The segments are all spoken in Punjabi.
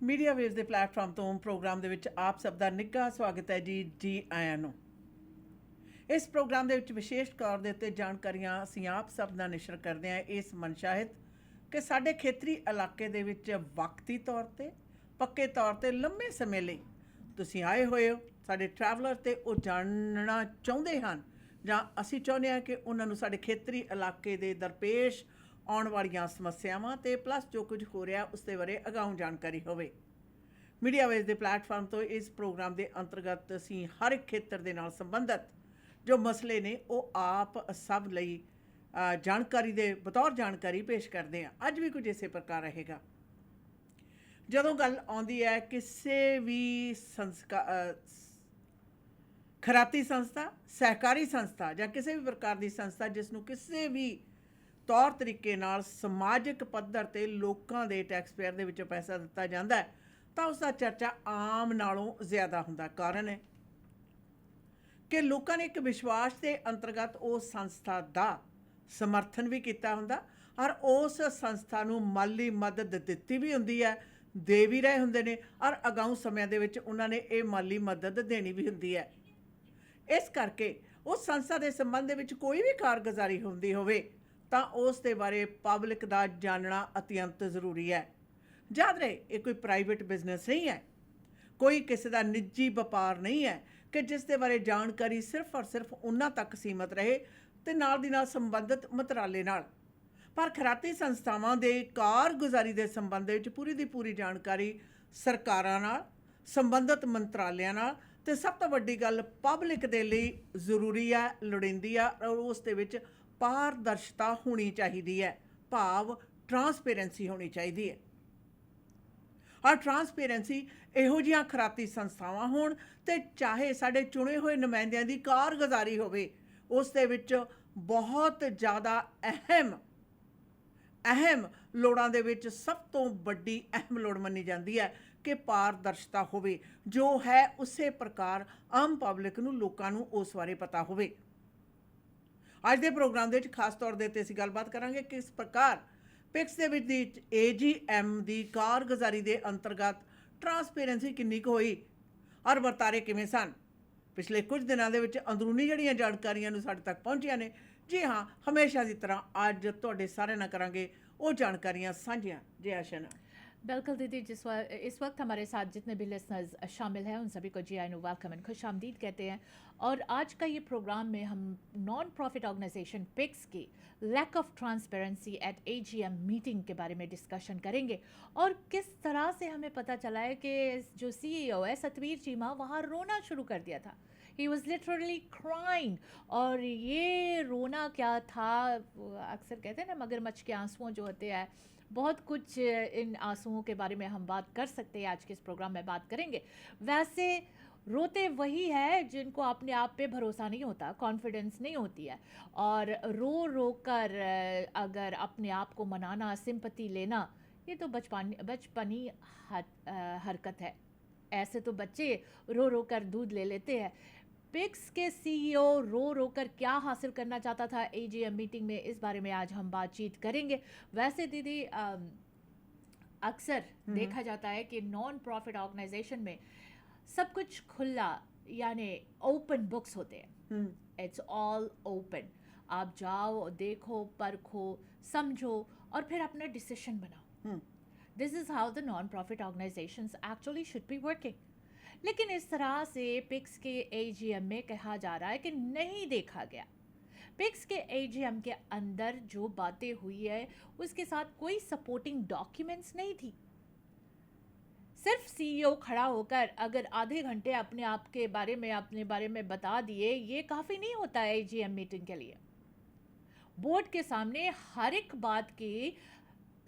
ਮੀਡੀਆ ਵੇਵਜ਼ ਦੇ ਪਲੇਟਫਾਰਮ ਤੋਂ ਪ੍ਰੋਗਰਾਮ ਦੇ ਵਿੱਚ ਆਪ ਸਭ ਦਾ ਨਿੱਘਾ ਸਵਾਗਤ ਹੈ ਜੀ ਆਇਆਂ ਨੂੰ। ਇਸ ਪ੍ਰੋਗਰਾਮ ਦੇ ਵਿੱਚ ਵਿਸ਼ੇਸ਼ ਤੌਰ ਦੇ ਉੱਤੇ ਜਾਣਕਾਰੀਆਂ ਅਸੀਂ ਆਪ ਸਭ ਨਾਲ ਨਿਸ਼ਰ ਕਰਦੇ ਹਾਂ ਇਸ ਮਨਸ਼ਾਹਿਤ ਕਿ ਸਾਡੇ ਖੇਤਰੀ ਇਲਾਕੇ ਦੇ ਵਿੱਚ ਵਕਤੀ ਤੌਰ ਤੇ ਪੱਕੇ ਤੌਰ ਤੇ ਲੰਮੇ ਸਮੇਂ ਲਈ ਤੁਸੀਂ ਆਏ ਹੋਏ ਹੋ। ਸਾਡੇ ਟਰੈਵਲਰ ਤੇ ਉਹ ਜਾਣਨਾ ਚਾਹੁੰਦੇ ਹਨ ਜਾਂ ਅਸੀਂ ਚਾਹੁੰਦੇ ਹਾਂ ਕਿ ਉਹਨਾਂ ਨੂੰ ਸਾਡੇ ਖੇਤਰੀ ਇਲਾਕੇ ਦੇ ਦਰਪੇਸ਼ ਆਉਣ ਵਾਲੀਆਂ ਸਮੱਸਿਆਵਾਂ ਤੇ ਪਲੱਸ ਜੋ ਕੁਝ ਹੋ ਰਿਹਾ ਉਸ ਦੇ ਬਾਰੇ ਅਗਾਊਂ ਜਾਣਕਾਰੀ ਹੋਵੇ। ਮੀਡੀਆ ਵੇਵ ਦੇ ਪਲੇਟਫਾਰਮ ਤੋਂ ਇਸ ਪ੍ਰੋਗਰਾਮ ਦੇ ਅੰਤਰਗਤ ਅਸੀਂ ਹਰ ਇੱਕ ਖੇਤਰ ਦੇ ਨਾਲ ਸੰਬੰਧਿਤ ਜੋ ਮਸਲੇ ਨੇ ਉਹ ਆਪ ਸਭ ਲਈ ਜਾਣਕਾਰੀ ਦੇ ਬਤੌਰ ਜਾਣਕਾਰੀ ਪੇਸ਼ ਕਰਦੇ ਹਾਂ। ਅੱਜ ਵੀ ਕੁਝ ਇਸੇ ਪ੍ਰਕਾਰ ਰਹੇਗਾ। ਜਦੋਂ ਗੱਲ ਆਉਂਦੀ ਹੈ ਕਿਸੇ ਵੀ ਖਰਾਤੀ ਸੰਸਥਾ, ਸਹਿਕਾਰੀ ਸੰਸਥਾ ਜਾਂ ਕਿਸੇ ਵੀ ਪ੍ਰਕਾਰ ਦੀ ਸੰਸਥਾ ਜਿਸ ਨੂੰ ਕਿਸੇ ਵੀ ਤੌਰ ਤਰੀਕੇ ਨਾਲ ਸਮਾਜਿਕ ਪੱਧਰ 'ਤੇ ਲੋਕਾਂ ਦੇ ਟੈਕਸਪੇਅਰ ਦੇ ਵਿੱਚੋਂ ਪੈਸਾ ਦਿੱਤਾ ਜਾਂਦਾ ਹੈ ਤਾਂ ਉਸ ਦਾ ਚਰਚਾ ਆਮ ਨਾਲੋਂ ਜ਼ਿਆਦਾ ਹੁੰਦਾ। ਕਾਰਨ ਹੈ ਕਿ ਲੋਕਾਂ ਨੇ ਇੱਕ ਵਿਸ਼ਵਾਸ ਦੇ ਅੰਤਰਗਤ ਉਸ ਸੰਸਥਾ ਦਾ ਸਮਰਥਨ ਵੀ ਕੀਤਾ ਹੁੰਦਾ ਔਰ ਉਸ ਸੰਸਥਾ ਨੂੰ ਮਾਲੀ ਮਦਦ ਦਿੱਤੀ ਵੀ ਹੁੰਦੀ ਹੈ, ਦੇ ਵੀ ਰਹੇ ਹੁੰਦੇ ਨੇ ਔਰ ਅਗਾਊਂ ਸਮਿਆਂ ਦੇ ਵਿੱਚ ਉਹਨਾਂ ਨੇ ਇਹ ਮਾਲੀ ਮਦਦ ਦੇਣੀ ਵੀ ਹੁੰਦੀ ਹੈ। ਇਸ ਕਰਕੇ ਉਸ ਸੰਸਥਾ ਦੇ ਸੰਬੰਧ ਦੇ ਵਿੱਚ ਕੋਈ ਵੀ ਕਾਰਗੁਜ਼ਾਰੀ ਹੁੰਦੀ ਹੋਵੇ ਤਾਂ ਉਸ ਦੇ ਬਾਰੇ ਪਬਲਿਕ ਦਾ ਜਾਣਨਾ ਅਤਿਅੰਤ ਜ਼ਰੂਰੀ ਹੈ। ਯਾਦ ਰਹੇ ਇਹ ਕੋਈ ਪ੍ਰਾਈਵੇਟ ਬਿਜ਼ਨਸ ਨਹੀਂ ਹੈ, ਕੋਈ ਕਿਸੇ ਦਾ ਨਿੱਜੀ ਵਪਾਰ ਨਹੀਂ ਹੈ ਕਿ ਜਿਸ ਦੇ ਬਾਰੇ ਜਾਣਕਾਰੀ ਸਿਰਫ ਔਰ ਸਿਰਫ ਉਹਨਾਂ ਤੱਕ ਸੀਮਤ ਰਹੇ ਤੇ ਨਾਲ ਦੀ ਨਾਲ ਸੰਬੰਧਿਤ ਮੰਤਰਾਲੇ ਨਾਲ। ਪਰ ਖਰਾਤੀ ਸੰਸਥਾਵਾਂ ਦੇ ਕਾਰਗੁਜ਼ਾਰੀ ਦੇ ਸੰਬੰਧ ਵਿੱਚ ਪੂਰੀ ਦੀ ਪੂਰੀ ਜਾਣਕਾਰੀ ਸਰਕਾਰਾਂ ਨਾਲ, ਸੰਬੰਧਿਤ ਮੰਤਰਾਲਿਆਂ ਨਾਲ ਤੇ ਸਭ ਤੋਂ ਵੱਡੀ ਗੱਲ ਪਬਲਿਕ ਦੇ ਲਈ ਜ਼ਰੂਰੀ ਹੈ, ਲੋੜੀਂਦੀ ਆ ਔਰ ਉਸ ਦੇ ਵਿੱਚ ਪਾਰਦਰਸ਼ਤਾ ਹੋਣੀ ਚਾਹੀਦੀ ਹੈ, ਭਾਵ ਟਰਾਂਸਪੇਰੈਂਸੀ ਹੋਣੀ ਚਾਹੀਦੀ ਹੈ। ਔਰ ਟਰਾਂਸਪੇਰੈਂਸੀ ਇਹੋ ਜਿਹੀਆਂ ਖਰਾਤੀ ਸੰਸਥਾਵਾਂ ਹੋਣ ਤੇ ਚਾਹੇ ਸਾਡੇ ਚੁਣੇ ਹੋਏ ਨੁਮਾਇੰਦਿਆਂ ਦੀ ਕਾਰਗੁਜ਼ਾਰੀ ਹੋਵੇ ਉਸ ਦੇ ਵਿੱਚ ਬਹੁਤ ਜ਼ਿਆਦਾ ਅਹਿਮ ਲੋੜਾਂ ਦੇ ਵਿੱਚ ਸਭ ਤੋਂ ਵੱਡੀ ਅਹਿਮ ਲੋੜ ਮੰਨੀ ਜਾਂਦੀ ਹੈ ਕਿ ਪਾਰਦਰਸ਼ਤਾ ਹੋਵੇ, ਜੋ ਹੈ ਉਸੇ ਪ੍ਰਕਾਰ ਆਮ ਪਬਲਿਕ ਨੂੰ, ਲੋਕਾਂ ਨੂੰ ਉਸ ਬਾਰੇ ਪਤਾ ਹੋਵੇ। ਅੱਜ ਦੇ ਪ੍ਰੋਗਰਾਮ ਦੇ ਵਿੱਚ ਖਾਸ ਤੌਰ ਦੇ ਉੱਤੇ ਅਸੀਂ ਗੱਲਬਾਤ ਕਰਾਂਗੇ ਕਿ ਕਿਸ ਪ੍ਰਕਾਰ ਪਿਕਸ ਦੇ ਵਿੱਚ ਦੀ AGM ਦੀ ਕਾਰਗੁਜ਼ਾਰੀ ਦੇ ਅੰਤਰਗਤ ਟਰਾਂਸਪੇਰੈਂਸੀ ਕਿੰਨੀ ਕੁ ਹੋਈ ਔਰ ਵਰਤਾਰੇ ਕਿਵੇਂ ਸਨ। ਪਿਛਲੇ ਕੁਝ ਦਿਨਾਂ ਦੇ ਵਿੱਚ ਅੰਦਰੂਨੀ ਜਿਹੜੀਆਂ ਜਾਣਕਾਰੀਆਂ ਨੂੰ ਸਾਡੇ ਤੱਕ ਪਹੁੰਚੀਆਂ ਨੇ, ਜੀ ਹਾਂ, ਹਮੇਸ਼ਾ ਦੀ ਤਰ੍ਹਾਂ ਅੱਜ ਤੁਹਾਡੇ ਸਾਰਿਆਂ ਨਾਲ ਕਰਾਂਗੇ ਉਹ ਜਾਣਕਾरियाँ ਸਾਂਝੀਆਂ। जी आशा ना। बिल्कुल दीदी, इस वक्त हमारे साथ जितने भी लिसनर्स शामिल हैं उन सभी को जी आई नो वेलकम एंड खुश आमदीद कहते हैं। और आज का ये प्रोग्राम में हम नॉन प्रॉफिट ऑर्गेनाइजेशन पिक्स की lack of transparency at AGM meeting के बारे में डिस्कशन करेंगे और किस तरह से हमें पता चला है कि जो CEO है सतवीर चीमा वहाँ रोना शुरू कर दिया था। He was literally crying. और ये रोना क्या था, अक्सर कहते हैं ना मगरमच्छ के आंसुओं जो होते हैं, बहुत कुछ इन आंसुओं के बारे में हम बात कर सकते हैं। आज के इस प्रोग्राम में बात करेंगे। वैसे रोते वही है जिनको अपने आप पे भरोसा नहीं होता, कॉन्फिडेंस नहीं होती है, और रो रो कर अगर अपने आप को मनाना, सिंपैथी लेना, ये तो बचपनी हरकत है। ऐसे तो बच्चे रो रो कर दूध ले लेते हैं। पिक्स के CEO रो रो कर क्या हासिल करना चाहता था AGM मीटिंग में, इस बारे में आज हम बातचीत करेंगे। वैसे दीदी अक्सर देखा जाता है कि नॉन प्रॉफिट ऑर्गेनाइजेशन में सब कुछ खुला, यानी ओपन बुक्स होते हैं। It's all open. आप जाओ, देखो, परखो, समझो और फिर अपना डिसीजन बनाओ। This is how the non profit organisations actually should be working. लेकिन इस तरह से पिक्स के AGM में कहा जा रहा है कि नहीं देखा गया। पिक्स के AGM के अंदर जो बातें हुई है उसके साथ कोई सपोर्टिंग डॉक्यूमेंट्स नहीं थी। सिर्फ CEO खड़ा होकर अगर आधे घंटे अपने बारे में बता दिए, ये काफ़ी नहीं होता है AGM मीटिंग के लिए। बोर्ड के सामने हर एक बात की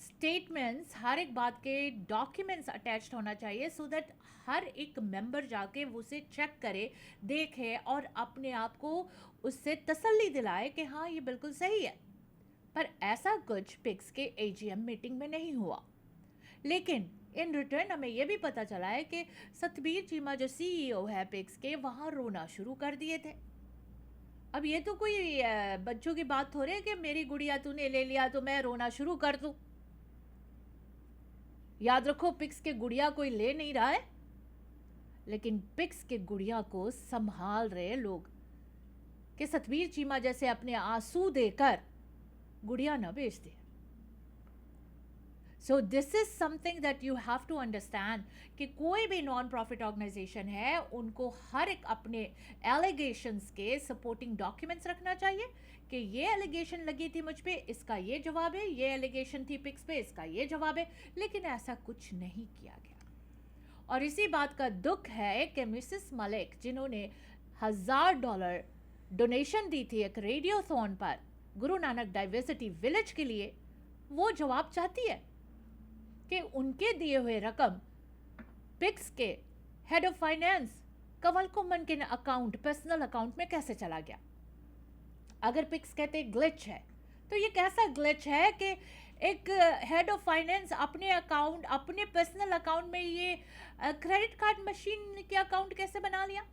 स्टेटमेंट्स, हर एक बात के डॉक्यूमेंट्स अटैच्ड होना चाहिए, सो दैट हर एक मेंबर जाके उसे चेक करे, देखे और अपने आप को उससे तसल्ली दिलाए कि हाँ ये बिल्कुल सही है। पर ऐसा कुछ पिक्स के AGM मीटिंग में नहीं हुआ। लेकिन इन रिटर्न हमें यह भी पता चला है कि सतबीर चीमा जो CEO है पिक्स के, वहाँ रोना शुरू कर दिए थे। अब ये तो कोई बच्चों की बात थोड़ी है कि मेरी गुड़िया तूने ले लिया तो मैं रोना शुरू कर दूँ। याद रखो, पिक्स के गुड़िया कोई ले नहीं रहा है, लेकिन पिक्स के गुड़िया को संभाल रहे लोग कि सतबीर चीमा जैसे अपने आंसू देकर गुड़िया न बेच दे। So this is something that you have to understand कि कोई भी नॉन प्रॉफिट ऑर्गेनाइजेशन है, उनको हर एक अपने एलिगेशंस के सपोर्टिंग डॉक्यूमेंट्स रखना चाहिए कि ये एलिगेशन लगी थी मुझ पे, इसका ये जवाब है, ये एलिगेशन थी पिक्स पे, इसका ये जवाब है, लेकिन ऐसा कुछ नहीं किया गया। और इसी बात का दुख है कि मिसेस मलिक, जिन्होंने $1000 डोनेशन दी थी एक रेडियोथॉन पर गुरु नानक डाइवर्सिटी विलेज के लिए, वो जवाब चाहती है कि उनके दिए हुए रकम पिक्स के हेड ऑफ फाइनेंस कंवल कुम्मन के अकाउंट, पर्सनल अकाउंट में कैसे चला गया। अगर पिक्स कहते ग्लिच है, तो ये कैसा ग्लिच है कि एक हेड ऑफ फाइनेंस अपने अकाउंट, अपने पर्सनल अकाउंट में ये क्रेडिट कार्ड मशीन के अकाउंट कैसे बना लिया।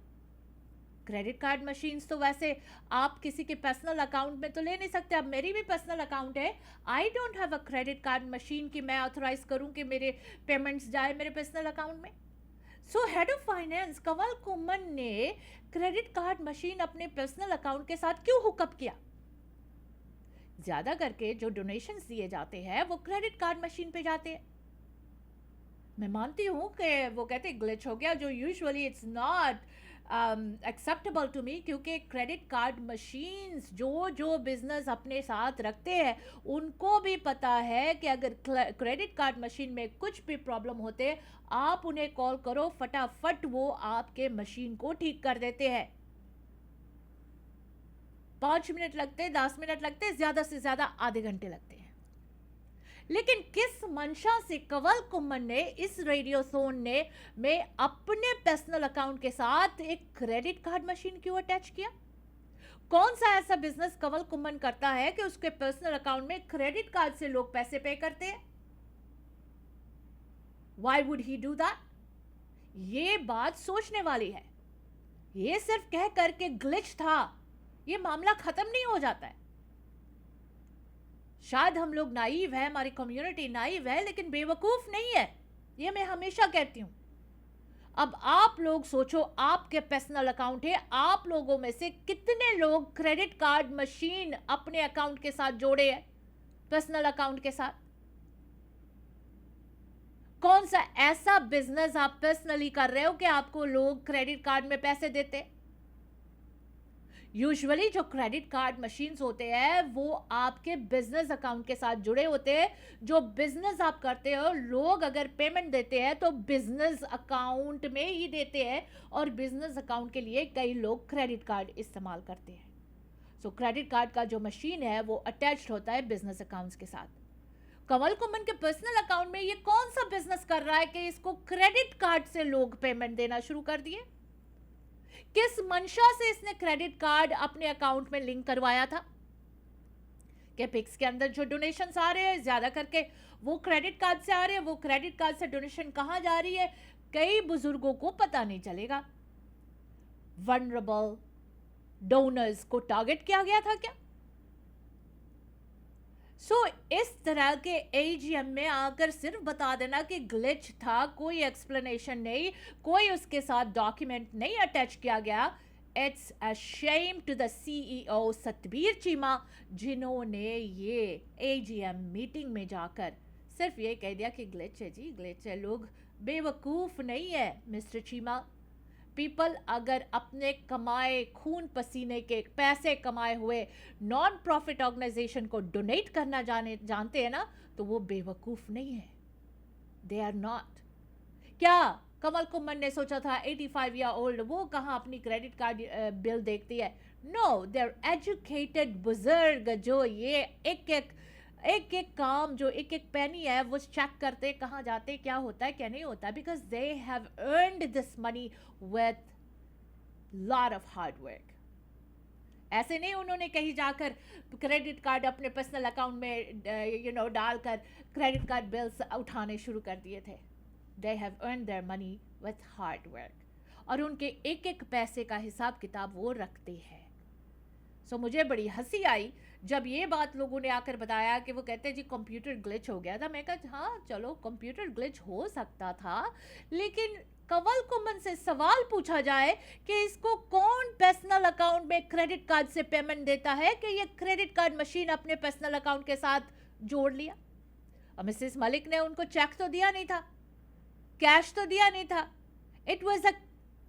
क्रेडिट कार्ड मशीन्स तो वैसे आप किसी के पर्सनल अकाउंट में तो ले नहीं सकते। अब मेरी भी पर्सनल अकाउंट है, I don't have a credit card machine कि मैं ऑथराइज करूं कि मेरे पेमेंट्स जाए मेरे पर्सनल अकाउंट में। So head of finance Kanwal Kumman ने क्रेडिट कार्ड मशीन अपने पर्सनल अकाउंट के साथ क्यों हुकअप किया। ज्यादा करके जो डोनेशंस दिए जाते हैं वो क्रेडिट कार्ड मशीन पे जाते हैं। मैं मानती हूँ कि वो कहते ग्लिच हो गया, जो usually it's not acceptable to me, क्योंकि क्रेडिट कार्ड मशीन्स जो बिजनेस अपने साथ रखते हैं उनको भी पता है कि अगर क्रेडिट कार्ड मशीन में कुछ भी प्रॉब्लम होते, आप उन्हें कॉल करो, फटाफट वो आपके मशीन को ठीक कर देते हैं। 5 मिनट लगते, 10 मिनट लगते, ज्यादा से ज्यादा आधे घंटे लगते हैं। लेकिन किस मंशा से कंवल कुम्मन ने इस रेडियोथॉन ने में अपने पर्सनल अकाउंट के साथ एक क्रेडिट कार्ड मशीन क्यों अटैच किया। कौन सा ऐसा बिजनेस कंवल कुम्मन करता है कि उसके पर्सनल अकाउंट में क्रेडिट कार्ड से लोग पैसे पे करते हैं। Why would he do that. ये बात सोचने वाली है। ये सिर्फ कह करके ग्लिच था, ये मामला खत्म नहीं हो जाता है। शायद हम लोग नाइव है, हमारी कम्युनिटी नाइव है, लेकिन बेवकूफ नहीं है, ये मैं हमेशा कहती हूं। अब आप लोग सोचो, आपके पर्सनल अकाउंट है, आप लोगों में से कितने लोग क्रेडिट कार्ड मशीन अपने अकाउंट के साथ जोड़े हैं, पर्सनल अकाउंट के साथ। कौन सा ऐसा बिजनेस आप पर्सनली कर रहे हो कि आपको लोग क्रेडिट कार्ड में पैसे देते। यूजुअली जो क्रेडिट कार्ड मशीन्स होते हैं वो आपके बिजनेस अकाउंट के साथ जुड़े होते हैं। जो बिजनेस आप करते हो, लोग अगर पेमेंट देते हैं तो बिजनेस अकाउंट में ही देते हैं, और बिजनेस अकाउंट के लिए कई लोग क्रेडिट कार्ड इस्तेमाल करते हैं। सो क्रेडिट कार्ड का जो मशीन है वो अटैच्ड होता है बिजनेस अकाउंट्स के साथ। कंवल कुम्मन के पर्सनल अकाउंट में ये कौन सा बिजनेस कर रहा है कि इसको क्रेडिट कार्ड से लोग पेमेंट देना शुरू कर दिए। किस मंशा से इसने क्रेडिट कार्ड अपने अकाउंट में लिंक करवाया था कि पिक्स के अंदर जो डोनेशंस आ रहे हैं ज्यादा करके वो क्रेडिट कार्ड से आ रहे हैं। वो क्रेडिट कार्ड से डोनेशन कहां जा रही है, कई बुजुर्गों को पता नहीं चलेगा। वनरेबल डोनर्स को टारगेट किया गया था क्या। इस तरह के एजीएम में आकर सिर्फ बता देना कि ग्लिच था, कोई एक्सप्लेनेशन नहीं, कोई उसके साथ डॉक्यूमेंट नहीं अटैच किया गया। It's a shame to the CEO Satbir Cheema, जिन्होंने ये एजीएम मीटिंग में जाकर सिर्फ ये कह दिया कि ग्लिच है जी, ग्लिच है। लोग बेवकूफ नहीं है मिस्टर चीमा। पीपल अगर अपने कमाए खून पसीने के पैसे कमाए हुए नॉन प्रॉफिट ऑर्गेनाइजेशन को डोनेट करना जानते हैं ना, तो वो बेवकूफ नहीं है। They are not. क्या कंवल कुम्मन ने सोचा था 85 ईयर ओल्ड वो कहाँ अपनी क्रेडिट कार्ड बिल देखती है। नो, दे आर एजुकेटेड बुजुर्ग, जो ये एक एक काम, जो एक एक पेनी है वो चेक करते कहाँ जाते, क्या होता है क्या नहीं होता, because they have earned this money with lot of hard work. ऐसे नहीं उन्होंने कहीं जाकर क्रेडिट कार्ड अपने पर्सनल अकाउंट में डालकर क्रेडिट कार्ड बिल्स उठाने शुरू कर दिए थे। They have earned their money with hard work, और उनके एक एक पैसे का हिसाब किताब वो रखते हैं। सो मुझे बड़ी हंसी आई जब ये बात लोगों ने आकर बताया कि वो कहते हैं जी कंप्यूटर ग्लिच हो गया था, मैं कहा हाँ चलो कंप्यूटर ग्लिच हो सकता था, लेकिन कंवल कुमन से सवाल पूछा जाए कि इसको कौन पर्सनल अकाउंट में क्रेडिट कार्ड से पेमेंट देता है कि ये क्रेडिट कार्ड मशीन अपने पर्सनल अकाउंट के साथ जोड़ लिया। और मिसेस मलिक ने उनको चेक तो दिया नहीं था, कैश तो दिया नहीं था, it was a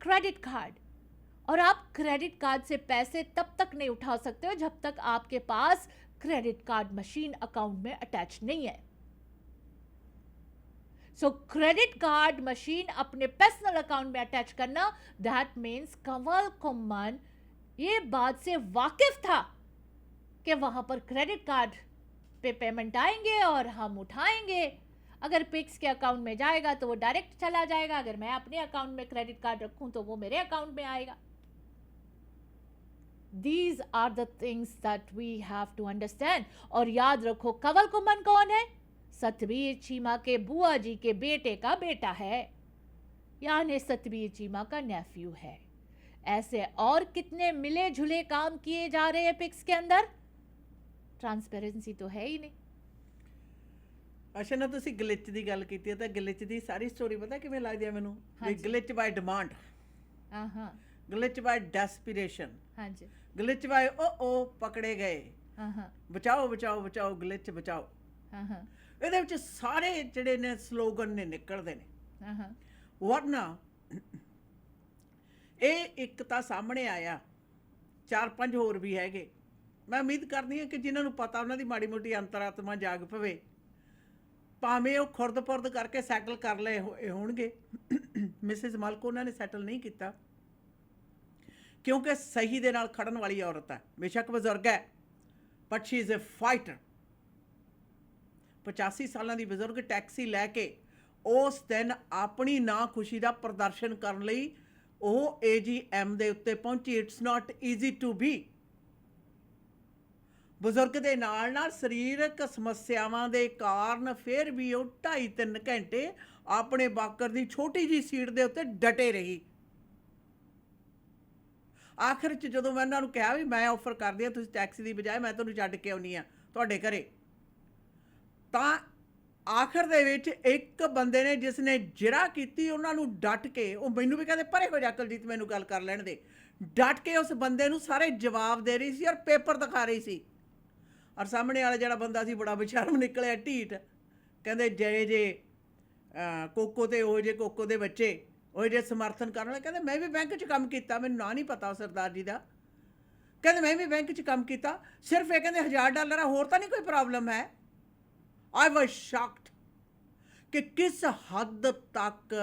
credit card. और आप क्रेडिट कार्ड से पैसे तब तक नहीं उठा सकते हो जब तक आपके पास क्रेडिट कार्ड मशीन अकाउंट में अटैच नहीं है। सो क्रेडिट कार्ड मशीन अपने पर्सनल अकाउंट में अटैच करना, दैट मीन्स कंवल कुमन ये बात से वाकिफ था कि वहां पर क्रेडिट कार्ड पे पेमेंट आएंगे और हम उठाएंगे। अगर पिक्स के अकाउंट में जाएगा तो वो डायरेक्ट चला जाएगा, अगर मैं अपने अकाउंट में क्रेडिट कार्ड रखूं तो वो मेरे अकाउंट में आएगा। These are the things that we have to understand। और याद रखो कंवल कुमन कौन है? सतबीर चीमा के बुआ जी के बेटे का बेटा है, यानी सतबीर चीमा का नेफ्यू है। ऐसे और कितने मिले जुले काम किए जा रहे हैं पिक्स के अंदर, ट्रांसपेरेंसी तो है ही नहीं। ਅੱਛਾ ਨਾ ਤੁਸੀਂ ਗਲਿਚ ਦੀ ਗੱਲ ਕੀਤੀ ਹੈ ਤਾਂ ਗਲਿਚ ਦੀ ਸਾਰੀ ਸਟੋਰੀ ਪਤਾ ਕਿਵੇਂ ਲੱਗਦੀ ਹੈ ਮੈਨੂੰ? ਵੀ ਹਾਂਜੀ। ਗਲਿਚ ਬਾਈ ਡਿਮਾਂਡ, हाँ ਗਲਿਚ ਬਾਈ ਡੈਸਪੀਰੇਸ਼ਨ, हाँ जी, ਗਲਿਚ ਬਾਈ ਉਹ ਪਕੜੇ ਗਏ, हाँ ਬਚਾਓ ਬਚਾਓ ਬਚਾਓ ਗਲਿਚ ਬਚਾਓ। हाँ ਇਹਦੇ ਵਿੱਚ ਸਾਰੇ ਜਿਹੜੇ ਨੇ ਸਲੋਗਨ ਨੇ ਨਿਕਲਦੇ ਨੇ। हाँ ਵਰਨਾ ਇਹ ਇੱਕ ਤਾਂ ਸਾਹਮਣੇ ਆਇਆ, 4-5 ਹੋਰ ਵੀ ਹੈਗੇ। ਮੈਂ ਉਮੀਦ ਕਰਦੀ ਹਾਂ ਕਿ ਜਿਨ੍ਹਾਂ ਨੂੰ ਪਤਾ ਉਹਨਾਂ ਦੀ ਮਾੜੀ ਮੋਟੀ ਅੰਤਰਾਤਮਾ ਜਾਗ ਪਵੇ, ਭਾਵੇਂ ਉਹ ਖੁਰਦ-ਪੁਰਦ ਕਰਕੇ ਸੈਟਲ ਕਰ ਲਏ ਹੋਣਗੇ। ਮਿਸਿਸ ਮਲਕ ਉਹਨਾਂ ਨੇ ਸੈਟਲ ਨਹੀਂ ਕੀਤਾ, ਕਿਉਂਕਿ ਸਹੀ ਦੇ ਨਾਲ ਖੜਨ ਵਾਲੀ ਔਰਤ ਹੈ। ਬੇਸ਼ੱਕ ਬਜ਼ੁਰਗ ਹੈ, but she is a fighter. 85 ਸਾਲਾਂ ਦੀ ਬਜ਼ੁਰਗ ਟੈਕਸੀ ਲੈ ਕੇ ਉਸ ਦਿਨ ਆਪਣੀ ਨਾਖੁਸ਼ੀ ਦਾ ਪ੍ਰਦਰਸ਼ਨ ਕਰਨ ਲਈ ਉਹ AGM ਦੇ ਉੱਤੇ ਪਹੁੰਚੀ। It's not easy to be. ਬਜ਼ੁਰਗ ਦੇ ਨਾਲ ਨਾਲ ਸਰੀਰਕ ਸਮੱਸਿਆਵਾਂ ਦੇ ਕਾਰਨ ਫਿਰ ਵੀ ਉਹ 2.5-3 ਘੰਟੇ ਆਪਣੇ ਬਾਕਰ ਦੀ ਛੋਟੀ ਜਿਹੀ ਸੀਟ ਦੇ ਉੱਤੇ ਡਟੇ ਰਹੀ। ਆਖਿਰ 'ਚ ਜਦੋਂ ਮੈਂ ਉਹਨਾਂ ਨੂੰ ਕਿਹਾ ਵੀ ਮੈਂ ਆਫਰ ਕਰਦੀ ਹਾਂ, ਤੁਸੀਂ ਟੈਕਸੀ ਦੀ ਬਜਾਏ ਮੈਂ ਤੁਹਾਨੂੰ ਛੱਡ ਕੇ ਆਉਣੀ ਆ ਤੁਹਾਡੇ ਘਰੇ, ਤਾਂ ਆਖਿਰ ਦੇ ਵਿੱਚ ਇੱਕ ਬੰਦੇ ਨੇ ਜਿਸ ਨੇ ਜਿਰਾ ਕੀਤੀ ਉਹਨਾਂ ਨੂੰ ਡਟ ਕੇ, ਉਹ ਮੈਨੂੰ ਵੀ ਕਹਿੰਦੇ ਪਰੇ ਹੋ ਜਾ ਕੁਲਜੀਤ ਮੈਨੂੰ ਗੱਲ ਕਰ ਲੈਣ ਦੇ, ਡਟ ਕੇ ਉਸ ਬੰਦੇ ਨੂੰ ਸਾਰੇ ਜਵਾਬ ਦੇ ਰਹੀ ਸੀ ਔਰ ਪੇਪਰ ਦਿਖਾ ਰਹੀ ਸੀ। ਔਰ ਸਾਹਮਣੇ ਵਾਲਾ ਜਿਹੜਾ ਬੰਦਾ ਸੀ ਬੜਾ ਬੇਸ਼ਰਮ ਨਿਕਲਿਆ, ਢੀਠ। ਕਹਿੰਦੇ ਜੇ ਕੋਕੋ ਤੇ ਉਹ ਜੇ ਕੋਕੋ ਦੇ ਬੱਚੇ ਉਹ ਜੇ ਸਮਰਥਨ ਕਰਨ ਵਾਲੇ, ਕਹਿੰਦੇ ਮੈਂ ਵੀ ਬੈਂਕ 'ਚ ਕੰਮ ਕੀਤਾ, ਮੈਨੂੰ ਨਾਂ ਨਹੀਂ ਪਤਾ ਸਰਦਾਰ ਜੀ ਦਾ, ਕਹਿੰਦੇ ਮੈਂ ਵੀ ਬੈਂਕ 'ਚ ਕੰਮ ਕੀਤਾ, ਸਿਰਫ ਇਹ ਕਹਿੰਦੇ $1000 ਹੋਰ ਤਾਂ ਨਹੀਂ ਕੋਈ ਪ੍ਰੋਬਲਮ ਹੈ। I was shocked ਕਿ ਕਿਸ ਹੱਦ ਤੱਕ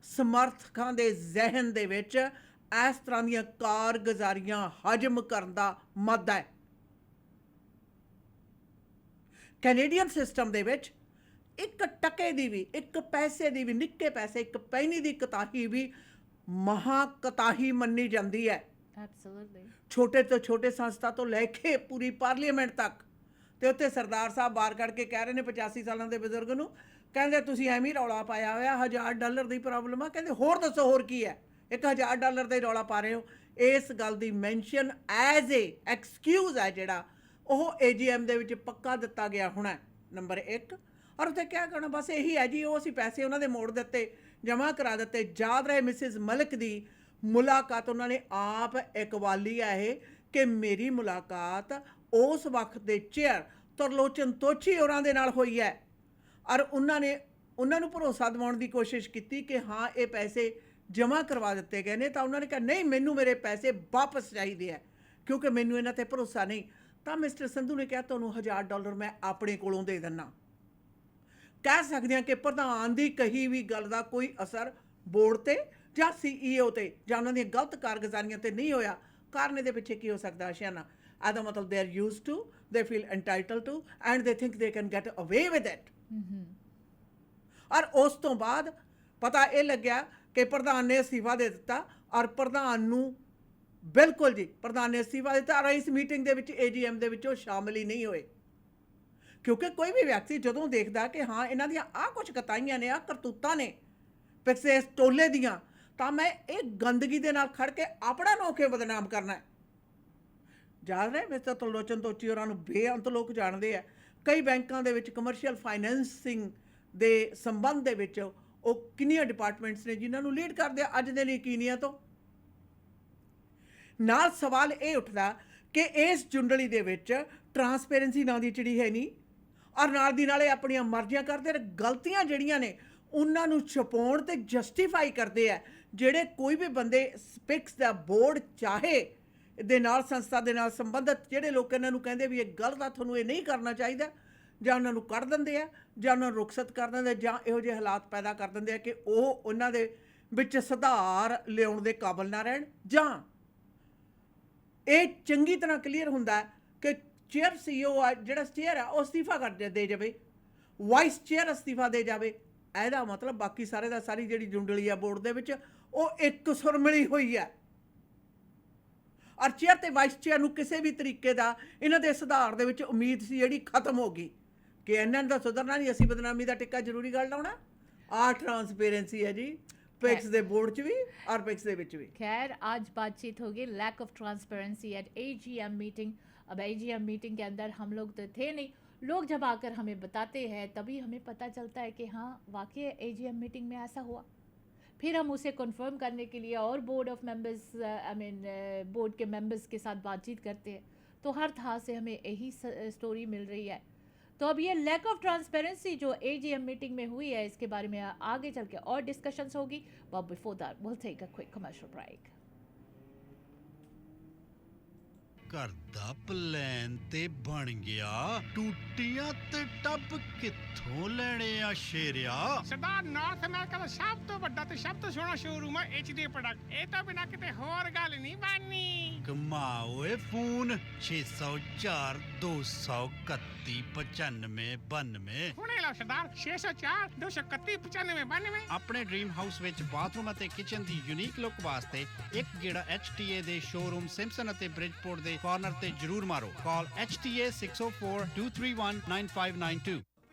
ਸਮਰਥਕਾਂ ਦੇ ਜ਼ਿਹਨ ਦੇ ਵਿੱਚ ਇਸ ਤਰ੍ਹਾਂ ਦੀਆਂ ਕਾਰਗੁਜ਼ਾਰੀਆਂ ਹਜਮ ਕਰਨ ਦਾ ਮੱਦ ਹੈ। ਕੈਨੇਡੀਅਨ ਸਿਸਟਮ ਦੇ ਵਿੱਚ ਇੱਕ ਟਕੇ ਦੀ ਵੀ, ਇੱਕ ਪੈਸੇ ਦੀ ਵੀ, ਨਿੱਕੇ ਪੈਸੇ, ਇੱਕ ਪੈਨੀ ਦੀ ਕਤਾਹੀ ਵੀ ਮਹਾ ਕਤਾਹੀ ਮੰਨੀ ਜਾਂਦੀ ਹੈ। Absolutely। ਛੋਟੇ ਤੋਂ ਛੋਟੇ ਸੰਸਥਾ ਤੋਂ ਲੈ ਕੇ ਪੂਰੀ ਪਾਰਲੀਮੈਂਟ ਤੱਕ। ਤੇ ਉੱਥੇ ਸਰਦਾਰ ਸਾਹਿਬ ਬਾਹਰ ਕੱਢ ਕੇ ਕਹਿ ਰਹੇ ਨੇ 85 ਸਾਲਾਂ ਦੇ ਬਜ਼ੁਰਗ ਨੂੰ, ਕਹਿੰਦੇ ਤੁਸੀਂ ਐਵੇਂ ਹੀ ਰੌਲਾ ਪਾਇਆ ਹੋਇਆ, $1000 ਦੀ ਪ੍ਰੋਬਲਮ ਆ। ਕਹਿੰਦੇ ਹੋਰ ਦੱਸੋ ਹੋਰ ਕੀ ਹੈ, ਇੱਕ $1000 ਦਾ ਹੀ ਰੌਲਾ ਪਾ ਰਹੇ ਹੋ। ਇਸ ਗੱਲ ਦੀ ਮੈਂਸ਼ਨ ਐਜ਼ ਏ ਐਕਸਕਿਊਜ਼ ਹੈ ਜਿਹੜਾ ਉਹ AGM ਦੇ ਵਿੱਚ ਪੱਕਾ ਦਿੱਤਾ ਗਿਆ ਹੋਣਾ, ਨੰਬਰ 1। ਔਰ ਉੱਥੇ ਕਿਆ ਕਰਨਾ, ਬਸ ਇਹੀ ਹੈ ਜੀ, ਉਹ ਅਸੀਂ ਪੈਸੇ ਉਹਨਾਂ ਦੇ ਮੋੜ ਦਿੱਤੇ, ਜਮ੍ਹਾਂ ਕਰਾ ਦਿੱਤੇ। ਯਾਦ ਰਹੇ ਮਿਸਿਸ ਮਲਿਕ ਦੀ ਮੁਲਾਕਾਤ ਉਹਨਾਂ ਨੇ ਆਪ ਇਕਬਾਲੀ ਹੈ ਇਹ ਕਿ ਮੇਰੀ ਮੁਲਾਕਾਤ ਉਸ ਵਕਤ ਦੇ ਚੇਅਰ ਤਰਲੋਚਨ ਤੋਚੀ ਹੋਰਾਂ ਦੇ ਨਾਲ ਹੋਈ ਹੈ। ਔਰ ਉਹਨਾਂ ਨੂੰ ਭਰੋਸਾ ਦਿਵਾਉਣ ਦੀ ਕੋਸ਼ਿਸ਼ ਕੀਤੀ ਕਿ ਹਾਂ ਇਹ ਪੈਸੇ ਜਮ੍ਹਾਂ ਕਰਵਾ ਦਿੱਤੇ ਗਏ ਨੇ, ਤਾਂ ਉਹਨਾਂ ਨੇ ਕਿਹਾ ਨਹੀਂ ਮੈਨੂੰ ਮੇਰੇ ਪੈਸੇ ਵਾਪਸ ਚਾਹੀਦੇ ਹੈ ਕਿਉਂਕਿ ਮੈਨੂੰ ਇਹਨਾਂ 'ਤੇ ਭਰੋਸਾ ਨਹੀਂ। ਤਾਂ ਮਿਸਟਰ ਸੰਧੂ ਨੇ ਕਿਹਾ ਤੁਹਾਨੂੰ $1000 ਮੈਂ ਆਪਣੇ ਕੋਲੋਂ ਦੇ ਦਿੰਦਾ। ਕਹਿ ਸਕਦੇ ਹਾਂ ਕਿ ਪ੍ਰਧਾਨ ਦੀ ਕਹੀ ਵੀ ਗੱਲ ਦਾ ਕੋਈ ਅਸਰ ਬੋਰਡ 'ਤੇ ਜਾਂ CEO 'ਤੇ ਜਾਂ ਉਹਨਾਂ ਦੀਆਂ ਗਲਤ ਕਾਰਗੁਜ਼ਾਰੀਆਂ 'ਤੇ ਨਹੀਂ ਹੋਇਆ। ਕਾਰਨ ਇਹਦੇ ਪਿੱਛੇ ਕੀ ਹੋ ਸਕਦਾ ਆਸ਼ਿਆਨਾ? ਇਹਦਾ ਮਤਲਬ ਦੇ ਆਰ ਯੂਜ਼ਡ ਟੂ, ਦੇ ਫੀਲ ਐਂਟਾਈਟਲ ਟੂ ਐਂਡ ਦੇ ਥਿੰਕ ਦੇ ਕੈਨ ਗੈਟ ਅਵੇ ਵਿਦ ਇਟ। ਔਰ ਉਸ ਤੋਂ ਬਾਅਦ ਪਤਾ ਇਹ ਲੱਗਿਆ ਕਿ ਪ੍ਰਧਾਨ ਨੇ ਅਸਤੀਫਾ ਦੇ ਦਿੱਤਾ ਔਰ ਪ੍ਰਧਾਨ ਨੂੰ ਬਿਲਕੁਲ ਜੀ ਪ੍ਰਧਾਨ ਨੇ ਅਸਤੀਫਾ ਦਿੱਤਾ ਔਰ ਇਸ ਮੀਟਿੰਗ ਦੇ ਵਿੱਚ AGM ਦੇ ਵਿੱਚ ਉਹ ਸ਼ਾਮਿਲ ਹੀ ਨਹੀਂ ਹੋਏ। ਕਿਉਂਕਿ ਕੋਈ ਵੀ ਵਿਅਕਤੀ ਜਦੋਂ ਦੇਖਦਾ ਕਿ ਹਾਂ ਇਹਨਾਂ ਦੀਆਂ ਆਹ ਕੁਝ ਕਤਾਈਆਂ ਨੇ, ਆਹ ਕਰਤੂਤਾਂ ਨੇ ਪਿੱਛੇ ਇਸ ਟੋਲੇ ਦੀਆਂ, ਤਾਂ ਮੈਂ ਇਹ ਗੰਦਗੀ ਦੇ ਨਾਲ ਖੜ ਕੇ ਆਪਣਾ ਨੌਕੇ ਬਦਨਾਮ ਕਰਨਾ ਹੈ। ਜਾਣ ਰਹੇ ਮਿਸਟਰ ਤਰਲੋਚਨ ਤੋਚੀ ਹੋਰਾਂ ਨੂੰ ਬੇਅੰਤ ਲੋਕ ਜਾਣਦੇ ਆ। ਕਈ ਬੈਂਕਾਂ ਦੇ ਵਿੱਚ ਕਮਰਸ਼ੀਅਲ ਫਾਈਨੈਂਸਿੰਗ ਦੇ ਸੰਬੰਧ ਦੇ ਵਿੱਚ ਉਹ ਕਿੰਨੀਆਂ ਡਿਪਾਰਟਮੈਂਟਸ ਨੇ ਜਿਨ੍ਹਾਂ ਨੂੰ ਲੀਡ ਕਰਦੇ ਆ ਅੱਜ ਦੇ ਲਈ ਕੀਨੀਆ ਤੋਂ। ਨਾਲ ਸਵਾਲ ਇਹ ਉੱਠਦਾ ਕਿ ਇਸ ਜੁੰਡਲੀ ਦੇ ਵਿੱਚ ਟਰਾਂਸਪੇਰੈਂਸੀ ਨਾਂ ਦੀ ਚਿੜੀ ਹੈ ਨਹੀਂ, ਔਰ ਨਾਲ ਦੀ ਨਾਲੇ ਆਪਣੀਆਂ ਮਰਜ਼ੀਆਂ ਕਰਦੇ, ਗਲਤੀਆਂ ਜਿਹੜੀਆਂ ਨੇ ਉਹਨਾਂ ਨੂੰ ਛੁਪਾਉਣ ਤੇ ਜਸਟੀਫਾਈ ਕਰਦੇ ਆ। ਜਿਹੜੇ ਕੋਈ ਵੀ ਬੰਦੇ ਸਪਿਕਸ ਦਾ ਬੋਰਡ ਚਾਹੇ ਦੇ ਨਾਲ ਸੰਸਥਾ ਦੇ ਨਾਲ ਸੰਬੰਧਿਤ ਜਿਹੜੇ ਲੋਕ ਇਹਨਾਂ ਨੂੰ ਕਹਿੰਦੇ ਵੀ ਇਹ ਗਲਤ ਆ, ਤੁਹਾਨੂੰ ਇਹ ਨਹੀਂ ਕਰਨਾ ਚਾਹੀਦਾ, ਜਾਂ ਉਹਨਾਂ ਨੂੰ ਕੱਢ ਦਿੰਦੇ ਆ, ਜਾਂ ਉਹਨਾਂ ਨੂੰ ਰੁਖਸਤ ਕਰ ਦਿੰਦੇ, ਜਾਂ ਇਹੋ ਜਿਹੇ ਹਾਲਾਤ ਪੈਦਾ ਕਰ ਦਿੰਦੇ ਆ ਕਿ ਉਹ ਉਹਨਾਂ ਦੇ ਵਿੱਚ ਸੁਧਾਰ ਲਿਆਉਣ ਦੇ ਕਾਬਲ ਨਾ ਰਹਿਣ, ਜਾਂ ਇਹ ਚੰਗੀ ਤਰ੍ਹਾਂ ਕਲੀਅਰ ਹੁੰਦਾ ਕਿ ਚੇਅਰ CEO ਆ ਜਿਹੜਾ ਚੇਅਰ ਆ ਉਹ ਅਸਤੀਫਾ ਕਰ ਦੇ ਜਾਵੇ, ਵਾਈਸ ਚੇਅਰ ਅਸਤੀਫਾ ਦੇ ਜਾਵੇ। ਇਹਦਾ ਮਤਲਬ ਬਾਕੀ ਸਾਰੇ ਦਾ ਸਾਰੀ ਜਿਹੜੀ ਜੁੰਡਲੀ ਆ ਬੋਰਡ ਦੇ ਵਿੱਚ ਉਹ ਇੱਕ ਸੁਰ ਮਿਲੀ ਹੋਈ ਹੈ, ਔਰ ਚੇਅਰ ਤੇ ਵਾਈਸ ਚੇਅਰ ਨੂੰ ਕਿਸੇ ਵੀ ਤਰੀਕੇ ਦਾ ਇਹਨਾਂ ਦੇ ਸੁਧਾਰ ਦੇ ਵਿੱਚ ਉਮੀਦ ਸੀ ਜਿਹੜੀ ਖਤਮ ਹੋ ਗਈ ਕਿ ਇਹਨਾਂ ਦਾ ਸੁਧਰਨਾ ਨਹੀਂ, ਅਸੀਂ ਬਦਨਾਮੀ ਦਾ ਟਿੱਕਾ ਜ਼ਰੂਰੀ ਗੱਲ ਲਾਉਣਾ। ਆਹ ਟਰਾਂਸਪੇਰੈਂਸੀ है जी पिक्स दे बोर्ड च भी और पिक्स दे विच भी। खैर आज बातचीत होगी lack of transparency at AGM meeting. अब AGM मीटिंग के अंदर हम लोग तो थे नहीं, लोग जब आकर हमें बताते हैं तभी हमें पता चलता है कि हाँ वाकई AGM मीटिंग में ऐसा हुआ। फिर हम उसे कन्फर्म करने के लिए और बोर्ड ऑफ मेंबर्स बोर्ड के मेंबर्स के साथ बातचीत करते हैं, तो हर तरह से हमें यही स्टोरी मिल रही है। तो अब ये लैक ऑफ ट्रांसपेरेंसी जो AGM मीटिंग में हुई है इसके बारे में आगे चल के और डिस्कशंस होगी, but before that will take a quick commercial break. घर दा प्लान ते बन गया, टूटियां ते टब कित्थों लेने आ शेरिया? सरदार नॉर्थ अमेरिका ਦਾ ਸਭ ਤੋਂ ਵੱਡਾ ਤੇ ਸਭ ਤੋਂ ਸੋਹਣਾ ਸ਼ੋਰੂਮ ਹੈ HD ਪ੍ਰੋਡਕਟ। ਇਹ ਤੋਂ ਬਿਨਾ ਕਿਤੇ ਹੋਰ ਗੱਲ ਨਹੀਂ ਬਣਨੀ। कमाओ फोन 604 231 95 92। ਹੁਣੇ ਲਓ ਸਰਦਾਰ 604 231 95 92। ਆਪਣੇ ਡ੍ਰੀਮ ਹਾਊਸ ਵਿੱਚ ਬਾਥਰੂਮ ਅਤੇ ਕਿਚਨ ਦੀ ਯੂਨੀਕ ਲੁੱਕ ਵਾਸਤੇ ਇੱਕ ਗੇੜਾ HTA ਦੇ ਸ਼ੋਰੂਮ ਸਿੰਪਸਨ ਅਤੇ ਬ੍ਰਿਜਪੋਰਟ ਦੇ ਕਾਰਨਰ ਤੇ ਜ਼ਰੂਰ ਮਾਰੋ। ਕਾਲ HTA 604 231 9592।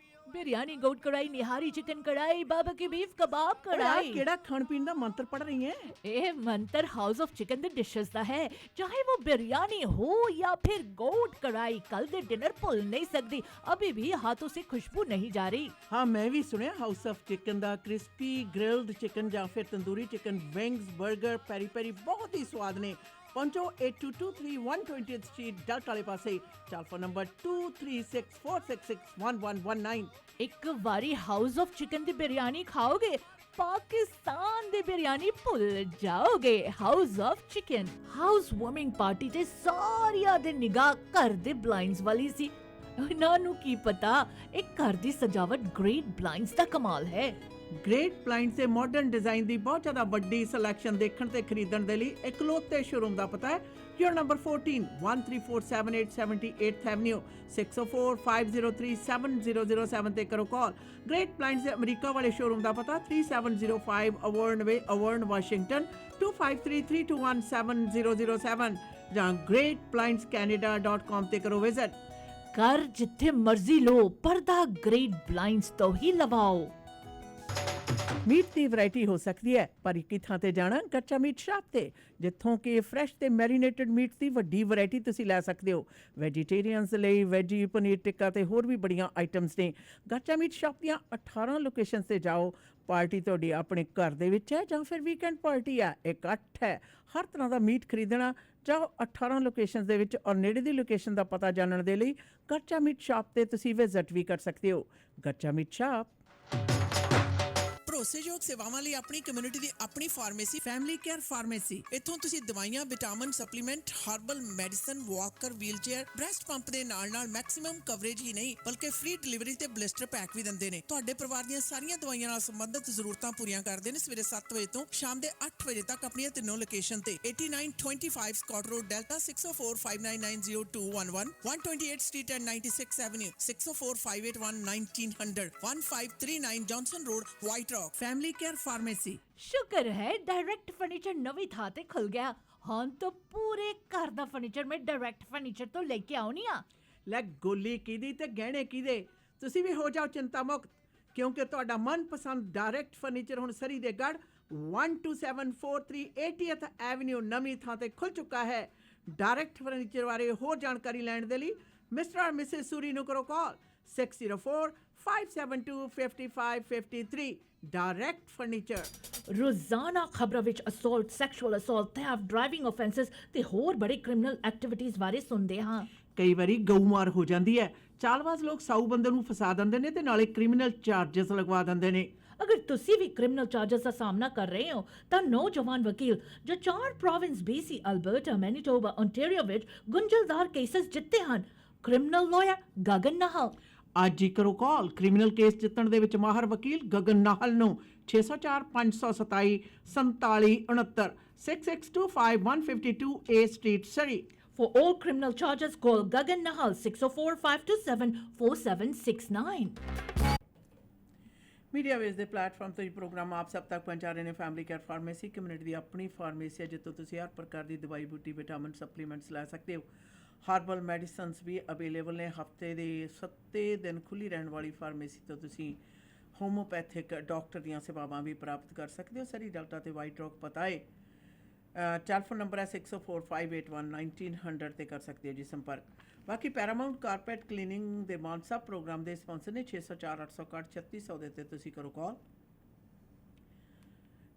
बिरयानी गोट कढ़ाई, निहारी चिकन कढ़ाई, बारबेक्यू बीफ कबाब कढ़ाई। ਕਿਹੜਾ ਖਾਣ ਪੀਣ ਦਾ ਮੰਤਰ ਪੜ ਰਹੀ ਹੈ? ਇਹ ਮੰਤਰ ਹਾਊਸ ਆਫ ਚਿਕਨ ਦੇ ਡਿਸ਼ਸ ਦਾ ਹੈ, ਚਾਹੇ वो बिरयानी हो या फिर गोट कढ़ाई। कल दे डिनर भूल नहीं सकती, अभी भी हाथों से खुशबू नहीं जा रही। ਹਾਂ ਮੈਂ ਵੀ ਸੁਣਿਆ house of chicken the crispy grilled chicken ਜਾਂ ਫਿਰ ਤੰਦੂਰੀ ਚਿਕਨ, ਵਿੰਗਸ, 버ਗਰ, ਪੈਰੀ ਪੈਰੀ ਬਹੁਤ ਹੀ ਸਵਾਦ ਨੇ। ਪਹੁੰਚੋ 8223 120th स्ट्रीट डल्ट वाले पासे। Telephone number 2364661119। ਇੱਕ ਵਾਰੀ ਹਾਊਸ ਆਫ ਚਿਕਨ ਦੀ ਬਿਰਿਆਨੀ ਖਾਓਗੇ, ਪਾਕਿਸਤਾਨ ਦੀ ਬਿਰਿਆਨੀ ਭੁੱਲ ਜਾਓਗੇ। House of chicken. House warming party ਤੇ ਸਾਰਿਆਂ ਦੇ ਨਿਗਾਹ ਘਰ ਦੇ ਬਲਾਈਂਡਸ ਵਾਲੀ ਸੀ। ਇਹਨਾਂ ਨੂੰ ਕੀ ਪਤਾ ਇਹ ਘਰ ਦੀ ਸਜਾਵਟ ਗ੍ਰੇਟ ਬਲਾਈਂਡਸ ਦਾ ਕਮਾਲ ਹੈ। ਗ੍ਰੇਟ ਬਲਾਈਂਡਸ ਦੇ ਮਾਡਰਨ ਡਿਜ਼ਾਈਨ ਦੀ ਬਹੁਤ ਜ਼ਿਆਦਾ ਵੱਡੀ ਸਿਲੈਕਸ਼ਨ ਦੇਖਣ ਤੇ ਖਰੀਦਣ ਦੇ ਲਈ ਇਕਲੌਤੇ ਸ਼ੋਰੂਮ ਦਾ ਪਤਾ ਹੈ ਯੂਰ ਨੰਬਰ 14 13478 78th ਐਵਨਿਊ 6045037007 ਤੇ ਕਰੋ ਕਾਲ। ਗ੍ਰੇਟ ਬਲਾਈਂਡਸ ਦੇ ਅਮਰੀਕਾ ਵਾਲੇ ਸ਼ੋਰੂਮ ਦਾ ਪਤਾ 3705 ਅਵਰਨ ਵੇ, ਅਵਰਨ, ਵਾਸ਼ਿੰਗਟਨ 2533217007 ਜਾਂ greatblindscanada.com ਤੇ ਕਰੋ ਵਿਜ਼ਿਟ। ਘਰ ਜਿੱਥੇ ਮਰਜ਼ੀ ਲੋ, ਪਰਦਾ ਗ੍ਰੇਟ ਬਲਾਈਂਡਸ ਤੋਂ ਹੀ ਲਵਾਓ। ਮੀਟ ਦੀ ਵੈਰਾਈਟੀ ਹੋ ਸਕਦੀ ਹੈ, ਪਰ ਇੱਕ ਹੀ ਥਾਂ ਤੇ ਜਾਣਾ ਕੱਚਾ ਮੀਟ ਸ਼ਾਪ ਤੇ, ਜਿੱਥੋਂ ਕਿ ਫਰੈਸ਼ ਤੇ ਮੈਰੀਨੇਟਡ ਮੀਟ ਦੀ ਵੱਡੀ ਵੈਰਾਈਟੀ ਤੁਸੀਂ ਲੈ ਸਕਦੇ ਹੋ। ਵੈਜੀਟੇਰੀਅਨਸ ਲਈ ਵੈਜੀ, ਪਨੀਰ ਟਿੱਕਾ ਤੇ ਹੋਰ ਵੀ ਬੜੀਆਂ ਆਈਟਮਸ ਨੇ। ਕੱਚਾ ਮੀਟ ਸ਼ਾਪ ਦੀਆਂ 18 ਲੋਕੇਸ਼ਨਸ ਤੇ ਜਾਓ। ਪਾਰਟੀ ਤੁਹਾਡੀ ਆਪਣੇ ਘਰ ਦੇ ਵਿੱਚ ਹੈ ਜਾਂ ਫਿਰ ਵੀਕਐਂਡ ਪਾਰਟੀ ਹੈ, ਇਕੱਠ ਹੈ, ਹਰ ਤਰ੍ਹਾਂ ਦਾ ਮੀਟ ਖਰੀਦਣਾ ਚਾਹੋ 18 ਲੋਕੇਸ਼ਨਸ ਦੇ ਵਿੱਚ, ਔਰ ਨੇੜੇ ਦੀ ਲੋਕੇਸ਼ਨ ਦਾ ਪਤਾ ਜਾਣਨ ਦੇ ਲਈ ਕੱਚਾ ਮੀਟ ਸ਼ਾਪ ਤੇ ਤੁਸੀਂ ਵਿਜ਼ਿਟ ਵੀ ਕਰ ਸਕਦੇ ਹੋ। ਕੱਚਾ ਮੀਟ ਸ਼ਾਪ। ਭਰੋਸੇਯੋਗ ਸੇਵਾਵਾਂ ਲਈ ਆਪਣੀ ਕਮਿਊਨਿਟੀ ਦੀ ਆਪਣੀ ਫਾਰਮੇਸੀ, ਫੈਮਿਲੀ ਕੇਅਰ ਫਾਰਮੇਸੀ। ਇੱਥੋਂ ਤੁਸੀਂ ਦਵਾਈਆਂ, vitamin, supplement, herbal medicine, Walker, wheelchair, breast pump ਦੇ ਨਾਲ-ਨਾਲ ਮੈਕਸਿਮਮ ਕਵਰੇਜ ਹੀ ਨਹੀਂ ਬਲਕਿ ਫ੍ਰੀ ਡਿਲੀਵਰੀ ਤੇ ਬਲਿਸਟਰ ਪੈਕ ਵੀ ਦਿੰਦੇ ਨੇ। ਤੁਹਾਡੇ ਪਰਿਵਾਰ ਦੀਆਂ ਸਾਰੀਆਂ ਦਵਾਈਆਂ ਨਾਲ ਸੰਬੰਧਿਤ ਜ਼ਰੂਰਤਾਂ ਪੂਰੀਆਂ ਕਰਦੇ ਨੇ। ਸਵੇਰੇ 7 ਵਜੇ ਤੋਂ ਸ਼ਾਮ ਦੇ 8 ਵਜੇ ਤੱਕ ਆਪਣੀਆਂ ਤਿੰਨੋਂ ਲੋਕੇਸ਼ਨ ਤੇ 8925 Scott Road, Delta 6045990211, 128th Street and 96th Avenue, 6045811900, 1539 Johnson Road, White Rock. Family care pharmacy. ਸ਼ੁਕਰ ਹੈ ਡਾਇਰੈਕਟ ਫਰਨੀਚਰ ਨਵੀਂ ਥਾਂ ਤੇ ਖੁੱਲ ਗਿਆ। ਹੁਣ ਤਾਂ ਪੂਰੇ ਘਰ ਦਾ ਫਰਨੀਚਰ ਮੈਂ ਡਾਇਰੈਕਟ ਫਰਨੀਚਰ ਤੋਂ ਲੈ ਕੇ ਆਉਣੀ ਆ। ਲੈ ਗੋਲੀ ਕਿਹਦੀ ਤੇ ਗਹਿਣੇ ਕਿਹਦੇ, ਤੁਸੀਂ ਵੀ ਹੋ ਜਾਓ ਚਿੰਤਾ ਮੁਕਤ, ਕਿਉਂਕਿ ਤੁਹਾਡਾ ਮਨਪਸੰਦ ਡਾਇਰੈਕਟ ਫਰਨੀਚਰ ਹੁਣ ਸਰੀ ਦੇ ਗੜ 12743 80th ਐਵਨਿਊ ਨਵੀਂ ਥਾਂ ਤੇ ਖੁੱਲ ਚੁੱਕਾ ਹੈ। ਡਾਇਰੈਕਟ ਫਰਨੀਚਰ ਬਾਰੇ ਹੋਰ ਜਾਣਕਾਰੀ ਲੈਣ ਦੇ ਲਈ ਮਿਸਟਰ ਔਰ ਮਿਸਿਸ ਸੂਰੀ ਨੂੰ ਕਰੋ ਕਾਲ 604-572-5553 ਡਾਇਰੈਕਟ ਫਰਨੀਚਰ। ਰੋਜ਼ਾਨਾ ਖਬਰਾਂ ਵਿੱਚ assault, sexual assault, theft, driving offences ਤੇ ਹੋਰ ਬੜੇ ਕ੍ਰਿਮੀਨਲ ਐਕਟੀਵਿਟੀਜ਼ ਬਾਰੇ ਸੁਣਦੇ ਹਾਂ। ਕਈ ਵਾਰੀ ਗਊਮਾਰ ਹੋ ਜਾਂਦੀ ਹੈ, ਚਾਲਬਾਜ਼ ਲੋਕ ਸਾਊ ਬੰਦੇ ਨੂੰ ਫਸਾ ਦਿੰਦੇ ਨੇ ਤੇ ਨਾਲੇ ਕ੍ਰਿਮੀਨਲ ਚਾਰजेस ਲਗਵਾ ਦਿੰਦੇ ਨੇ। ਅਗਰ ਤੁਸੀਂ ਵੀ ਕ੍ਰਿਮੀਨਲ ਚਾਰजेस ਦਾ ਸਾਹਮਣਾ ਕਰ ਰਹੇ ਹੋ ਤਾਂ ਨੌਜਵਾਨ ਵਕੀਲ ਜੋ 4 province BC, Alberta, Manitoba, Ontario ਵਿੱਚ ਗੁੰਝਲਦਾਰ ਕੇਸਸ ਜਿੱਤੇ ਹਨ, ਕ੍ਰਿਮੀਨਲ ਲਾਇਰ ਗਗਨ ਨਾਹਲ। ਅੱਜ ਹੀ ਕਰੋ ਕਾਲ ਕ੍ਰਿਮੀਨਲ ਕੇਸ ਜਿੱਤਣ ਦੇ ਵਿੱਚ ਮਾਹਰ ਵਕੀਲ ਗਗਨ ਨਾਹਲ ਨੂੰ 604-527-4769 6625152 A Street, Surrey। For all criminal charges, call Gagan Nahal 604-527-4769. Media ਵੇਸ ਦੇ ਪਲੇਟਫਾਰਮ ਤੋਂ ਇਹ ਪ੍ਰੋਗਰਾਮ ਆਪ ਸਭ ਤੱਕ ਪਹੁੰਚਾ ਰਹੇ ਨੇ ਫੈਮਿਲੀ ਕੇਅਰ ਫਾਰਮੇਸੀ ਕਮਿਊਨਿਟੀ ਦੀ ਆਪਣੀ ਫਾਰਮੇਸੀ ਹੈ ਜਿੱਥੋਂ ਤੁਸੀਂ ਹਰ ਪ੍ਰਕਾਰ ਦੀ ਦਵਾਈ ਬੂਟੀ ਵਿਟਾਮਿਨ ਸਪਲੀਮੈਂਟਸ ਲੈ ਸਕਦੇ ਹੋ। ਹਰਬਲ ਮੈਡੀਸਨਸ ਵੀ ਅਵੇਲੇਬਲ ਨੇ। ਹਫਤੇ ਦੇ 7 ਦਿਨ ਖੁੱਲੀ ਰਹਿਣ ਵਾਲੀ ਫਾਰਮੇਸੀ ਤੋਂ ਤੁਸੀਂ ਹੋਮੋਪੈਥਿਕ ਡਾਕਟਰ ਦੀਆਂ ਸੇਵਾਵਾਂ ਵੀ ਪ੍ਰਾਪਤ ਕਰ ਸਕਦੇ ਹੋ। ਸਰੀ ਡੈਲਟਾ ਤੇ ਵਾਈਟ ਰੌਕ ਪਤਾ ਹੈ। ਟੈਲੀਫੋਨ ਨੰਬਰ ਹੈ 604-581-1900 ਤੇ ਕਰ ਸਕਦੇ ਹੋ ਜੀ ਸੰਪਰਕ। ਬਾਕੀ ਪੈਰਾਮਾਊਂਟ ਕਾਰਪੈਟ ਕਲੀਨਿੰਗ ਦੇ ਮਾਨਸਾ ਪ੍ਰੋਗਰਾਮ ਦੇ ਸਪਾਂਸਰ ਨੇ 604-861-3600 ਦੇ ਤੇ ਤੁਸੀਂ ਕਰੋ ਕਾਲ।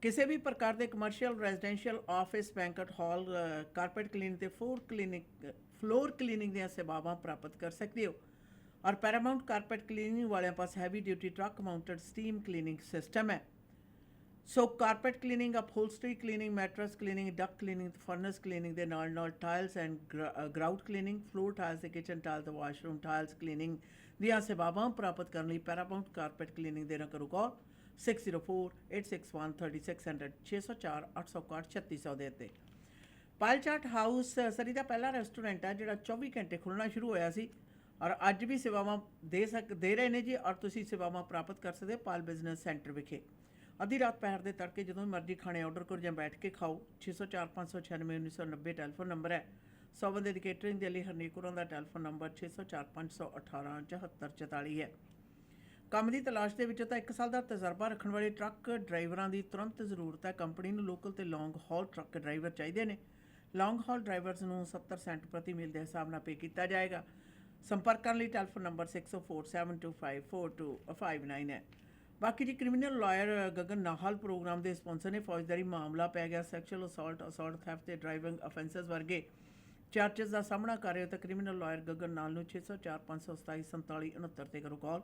ਕਿਸੇ ਵੀ ਪ੍ਰਕਾਰ ਦੇ commercial, residential, office, banquet hall, carpet cleaning ਤੇ ਫਲੋਰ ਕਲੀਨਿੰਗ ਦੀਆਂ ਸੇਵਾਵਾਂ ਪ੍ਰਾਪਤ ਕਰ ਸਕਦੇ ਹੋ। ਔਰ ਪੈਰਾਮਾਊਂਟ ਕਾਰਪੈਟ ਕਲੀਨਿੰਗ ਵਾਲਿਆਂ ਪਾਸ heavy duty truck mounted steam cleaning system ਹੈ। So carpet cleaning, upholstery cleaning, mattress cleaning, duct cleaning, furnace cleaning ਦੇ ਨਾਲ ਨਾਲ tiles and grout cleaning, floor tiles ਤੇ ਕਿਚਨ ਟਾਇਲ ਤੇ ਵਾਸ਼ਰੂਮ ਟਾਇਲਸ ਕਲੀਨਿੰਗ ਦੀਆਂ ਸੇਵਾਵਾਂ ਪ੍ਰਾਪਤ ਕਰਨ ਲਈ ਪੈਰਾਮਾਊਂਟ ਕਾਰਪੈਟ ਕਲੀਨਿੰਗ ਦੇ ਨਾਲ ਕਰੋ ਕਾਲ 604-861-3600 604-861-3600 ਦੇ ਉੱਤੇ। ਪਾਇਲਚਾਟ ਹਾਊਸ ਸਰੀ ਦਾ ਪਹਿਲਾ ਰੈਸਟੋਰੈਂਟ ਹੈ ਜਿਹੜਾ 24 ਘੰਟੇ ਖੁੱਲ੍ਹਣਾ ਸ਼ੁਰੂ ਹੋਇਆ ਸੀ ਔਰ ਅੱਜ ਵੀ ਸੇਵਾਵਾਂ ਦੇ ਰਹੇ ਨੇ ਜੀ। ਔਰ ਤੁਸੀਂ ਸੇਵਾਵਾਂ ਪ੍ਰਾਪਤ ਕਰ ਸਕਦੇ ਹੋ ਪਾਇਲ ਬਿਜ਼ਨਸ ਸੈਂਟਰ ਵਿਖੇ। ਅੱਧੀ ਰਾਤ ਪਹਿਰ ਦੇ ਤੜਕੇ ਜਦੋਂ ਮਰਜ਼ੀ ਖਾਣੇ ਆਰਡਰ ਕਰੋ ਜਾਂ ਬੈਠ ਕੇ ਖਾਓ। 604-596-1990 ਟੈਲੀਫੋਨ ਨੰਬਰ ਹੈ। 100 ਬੰਦੇ ਦੀ ਕੇਟਰਿੰਗ ਦੇ ਲਈ ਹਰਨੀਕੁਰਾਂ ਦਾ ਟੈਲੀਫੋਨ ਨੰਬਰ 604-518-7444 ਹੈ। ਕੰਮ ਦੀ ਤਲਾਸ਼ ਦੇ ਵਿੱਚ ਤਾਂ 1 ਸਾਲ ਦਾ ਤਜਰਬਾ ਰੱਖਣ ਵਾਲੇ ਟਰੱਕ ਡਰਾਈਵਰਾਂ ਦੀ ਤੁਰੰਤ ਜ਼ਰੂਰਤ ਹੈ। ਕੰਪਨੀ ਨੂੰ ਲੋਕਲ ਤੇ ਲੌਂਗ ਹਾਲ ਟਰੱਕ ਡਰਾਈਵਰ ਚਾਹੀਦੇ ਨੇ। ਲੌਂਗ ਹਾਲ ਡਰਾਈਵਰਸ ਨੂੰ 70 ਸੈਂਟ ਪ੍ਰਤੀ ਮੀਲ ਦੇ ਹਿਸਾਬ ਨਾਲ ਪੇ ਕੀਤਾ ਜਾਏਗਾ। ਸੰਪਰਕ ਕਰਨ ਲਈ ਟੈਲੀਫੋਨ ਨੰਬਰ 604-725-4259 ਹੈ। ਬਾਕੀ ਜੀ criminal lawyer Gagan Nahal programme ਦੇ ਸਪਾਂਸਰ ਨੇ। ਫੌਜਦਾਰੀ ਮਾਮਲਾ ਪੈ ਗਿਆ, ਸੈਕਸ਼ੂਅਲ ਅਸੌਲਟ, ਥੈਫਟ ਤੇ ਡਰਾਈਵਿੰਗ ਅਫੈਂਸਸ ਵਰਗੇ ਚਾਰजेस ਦਾ ਸਾਹਮਣਾ ਕਰ ਰਹੇ ਹੋ ਤਾਂ ਕ੍ਰਿਮੀਨਲ ਲਾਇਰ ਗਗਨ ਨਾਹਲ ਨੂੰ 604-527-4769 ਤੇ ਕਰੋ ਕਾਲ।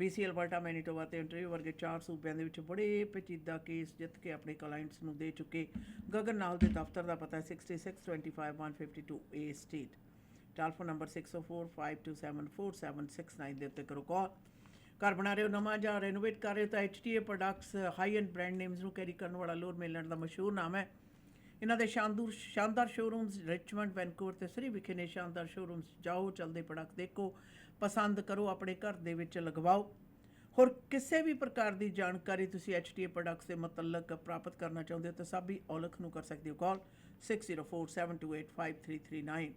BC, ਅਲਬਰਟਾ, ਮੈਨੀਟੋਬਾ ਤੇ ਓਨਟਾਰੀਓ ਵਰਗੇ 4 ਸੂਬਿਆਂ ਦੇ ਵਿੱਚ ਬੜੇ ਪੇਚੀਦਾ ਕੇਸ ਜਿੱਤ ਕੇ ਆਪਣੇ ਕਲਾਇੰਟਸ ਨੂੰ ਦੇ ਚੁੱਕੇ ਗਗਨ ਨਾਹਲ ਦੇ ਦਫ਼ਤਰ ਦਾ ਪਤਾ ਹੈ 6625 A Street। ਟੈਲੀਫੋਨ ਨੰਬਰ 604-527-4769 ਦੇ ਉੱਤੇ ਕਰੋ ਕਾਲ। ਘਰ ਬਣਾ ਰਹੇ ਹੋ ਨਵਾਂ ਜਾਂ ਰੈਨੋਵੇਟ ਕਰ ਰਹੇ ਹੋ ਤਾਂ HTA products high end brand names ਨੂੰ ਕੈਰੀ ਕਰਨ ਵਾਲਾ ਲੋਰ ਮੇਲੈਂਡ ਦਾ ਮਸ਼ਹੂਰ ਨਾਮ ਹੈ। ਇਹਨਾਂ ਦੇ ਸ਼ਾਨਦਾਰ ਸ਼ੋਰੂਮਸ ਰਿਚਮੰਡ, ਵੈਨਕੂਵਰ ਤੇ ਸਰੀ ਵਿਖੇ ਨੇ। ਸ਼ਾਨਦਾਰ ਸ਼ੋਰੂਮਸ ਜਾਓ, ਚੱਲਦੇ ਪ੍ਰੋਡਕਟ ਦੇਖੋ, ਪਸੰਦ ਕਰੋ, ਆਪਣੇ ਘਰ ਦੇ ਵਿੱਚ ਲਗਵਾਓ। ਹੋਰ ਕਿਸੇ ਵੀ ਪ੍ਰਕਾਰ ਦੀ ਜਾਣਕਾਰੀ ਤੁਸੀਂ HTA ਪ੍ਰੋਡਕਟਸ ਦੇ ਮੁਤਲਕ ਪ੍ਰਾਪਤ ਕਰਨਾ ਚਾਹੁੰਦੇ ਹੋ ਤਾਂ ਸਾਬੀ ਔਲਖ ਨੂੰ ਕਰ ਸਕਦੇ ਹੋ ਕਾਲ 604-728-5339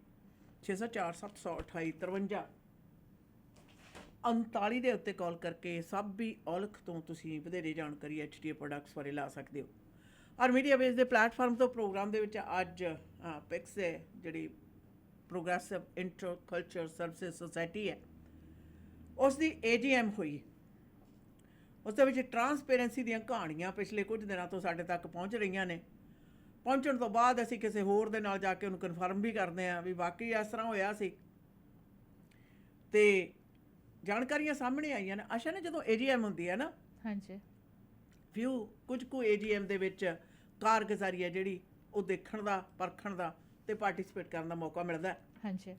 604-728-5339 ਦੇ ਉੱਤੇ ਕਾਲ ਕਰਕੇ ਸਾਬੀ ਔਲਖ ਤੋਂ ਤੁਸੀਂ ਵਧੇਰੇ ਜਾਣਕਾਰੀ HTA ਪ੍ਰੋਡਕਟਸ ਬਾਰੇ ਲਾ ਸਕਦੇ ਹੋ। ਔਰ ਮੀਡੀਆ ਬੇਸ ਦੇ ਪਲੇਟਫਾਰਮ ਤੋਂ ਪ੍ਰੋਗਰਾਮ ਦੇ ਵਿੱਚ ਅੱਜ ਪਿਕਸ ਹੈ ਜਿਹੜੀ progressive inter culture services society ਹੈ ਉਸ ਦੀ AGM ਹੋਈ। ਉਸ ਦੇ ਵਿੱਚ ਟਰਾਂਸਪੇਰੈਂਸੀ ਦੀਆਂ ਕਹਾਣੀਆਂ ਪਿਛਲੇ ਕੁਝ ਦਿਨਾਂ ਤੋਂ ਸਾਡੇ ਤੱਕ ਪਹੁੰਚ ਰਹੀਆਂ ਨੇ। ਪਹੁੰਚਣ ਤੋਂ ਬਾਅਦ ਅਸੀਂ ਕਿਸੇ ਹੋਰ ਦੇ ਨਾਲ ਜਾ ਕੇ ਉਹਨੂੰ ਕਨਫਰਮ ਵੀ ਕਰਦੇ ਹਾਂ ਵੀ ਵਾਕਈ ਇਸ ਤਰ੍ਹਾਂ ਹੋਇਆ ਸੀ ਤੇ ਜਾਣਕਾਰੀਆਂ ਸਾਹਮਣੇ ਆਈਆਂ ਨੇ। ਆਸ਼ਾ ਨੇ ਜਦੋਂ AGM ਹੁੰਦੀ ਹੈ ਨਾ, ਹਾਂਜੀ, ਕੁਝ ਕੁ AGM ਦੇ ਵਿੱਚ ਕਾਰਗੁਜ਼ਾਰੀ ਹੈ ਜਿਹੜੀ ਉਹ ਦੇਖਣ ਦਾ, ਪਰਖਣ ਦਾ ਤੇ ਪਾਰਟਿਸਿਪੇਟ ਕਰਨ ਦਾ ਮੌਕਾ ਮਿਲਦਾ। ਹਾਂਜੀ,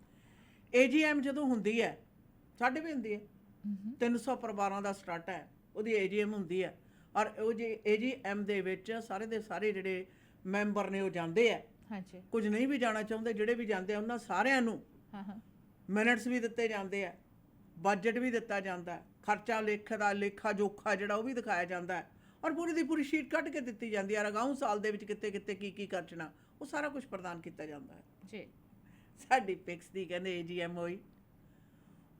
AGM ਜਦੋਂ ਹੁੰਦੀ ਹੈ, ਸਾਡੇ ਵੀ ਹੁੰਦੀ ਹੈ, 300 ਪਰਿਵਾਰਾਂ ਦਾ ਸਟਾਰਟ ਹੈ, ਉਹਦੀ AGM ਹੁੰਦੀ ਹੈ। ਔਰ ਉਹ ਜੇ AGM ਦੇ ਵਿੱਚ ਸਾਰੇ ਦੇ ਸਾਰੇ ਜਿਹੜੇ ਮੈਂਬਰ ਨੇ ਉਹ ਜਾਂਦੇ ਆ। ਹਾਂਜੀ, ਕੁਝ ਨਹੀਂ ਵੀ ਜਾਣਾ ਚਾਹੁੰਦੇ, ਜਿਹੜੇ ਵੀ ਜਾਂਦੇ ਆ ਉਹਨਾਂ ਸਾਰਿਆਂ ਨੂੰ ਮਿੰਟਸ ਵੀ ਦਿੱਤੇ ਜਾਂਦੇ ਆ, ਬਜਟ ਵੀ ਦਿੱਤਾ ਜਾਂਦਾ ਹੈ, ਖਰਚਾ ਲੇਖਾ ਜੋਖਾ ਜਿਹੜਾ ਉਹ ਵੀ ਦਿਖਾਇਆ ਜਾਂਦਾ ਹੈ ਔਰ ਪੂਰੀ ਦੀ ਪੂਰੀ ਸ਼ੀਟ ਕੱਢ ਕੇ ਦਿੱਤੀ ਜਾਂਦੀ ਹੈ। ਅਗਾਊਂ ਸਾਲ ਦੇ ਵਿੱਚ ਕਿੱਥੇ ਕਿੱਥੇ ਕੀ ਖਰਚਣਾ ਉਹ ਸਾਰਾ ਕੁਝ ਪ੍ਰਦਾਨ ਕੀਤਾ ਜਾਂਦਾ ਹੈ ਜੀ। ਸਾਡੀ ਪਿਕਸ ਦੀ ਕਹਿੰਦੇ AGM ਹੋਈ,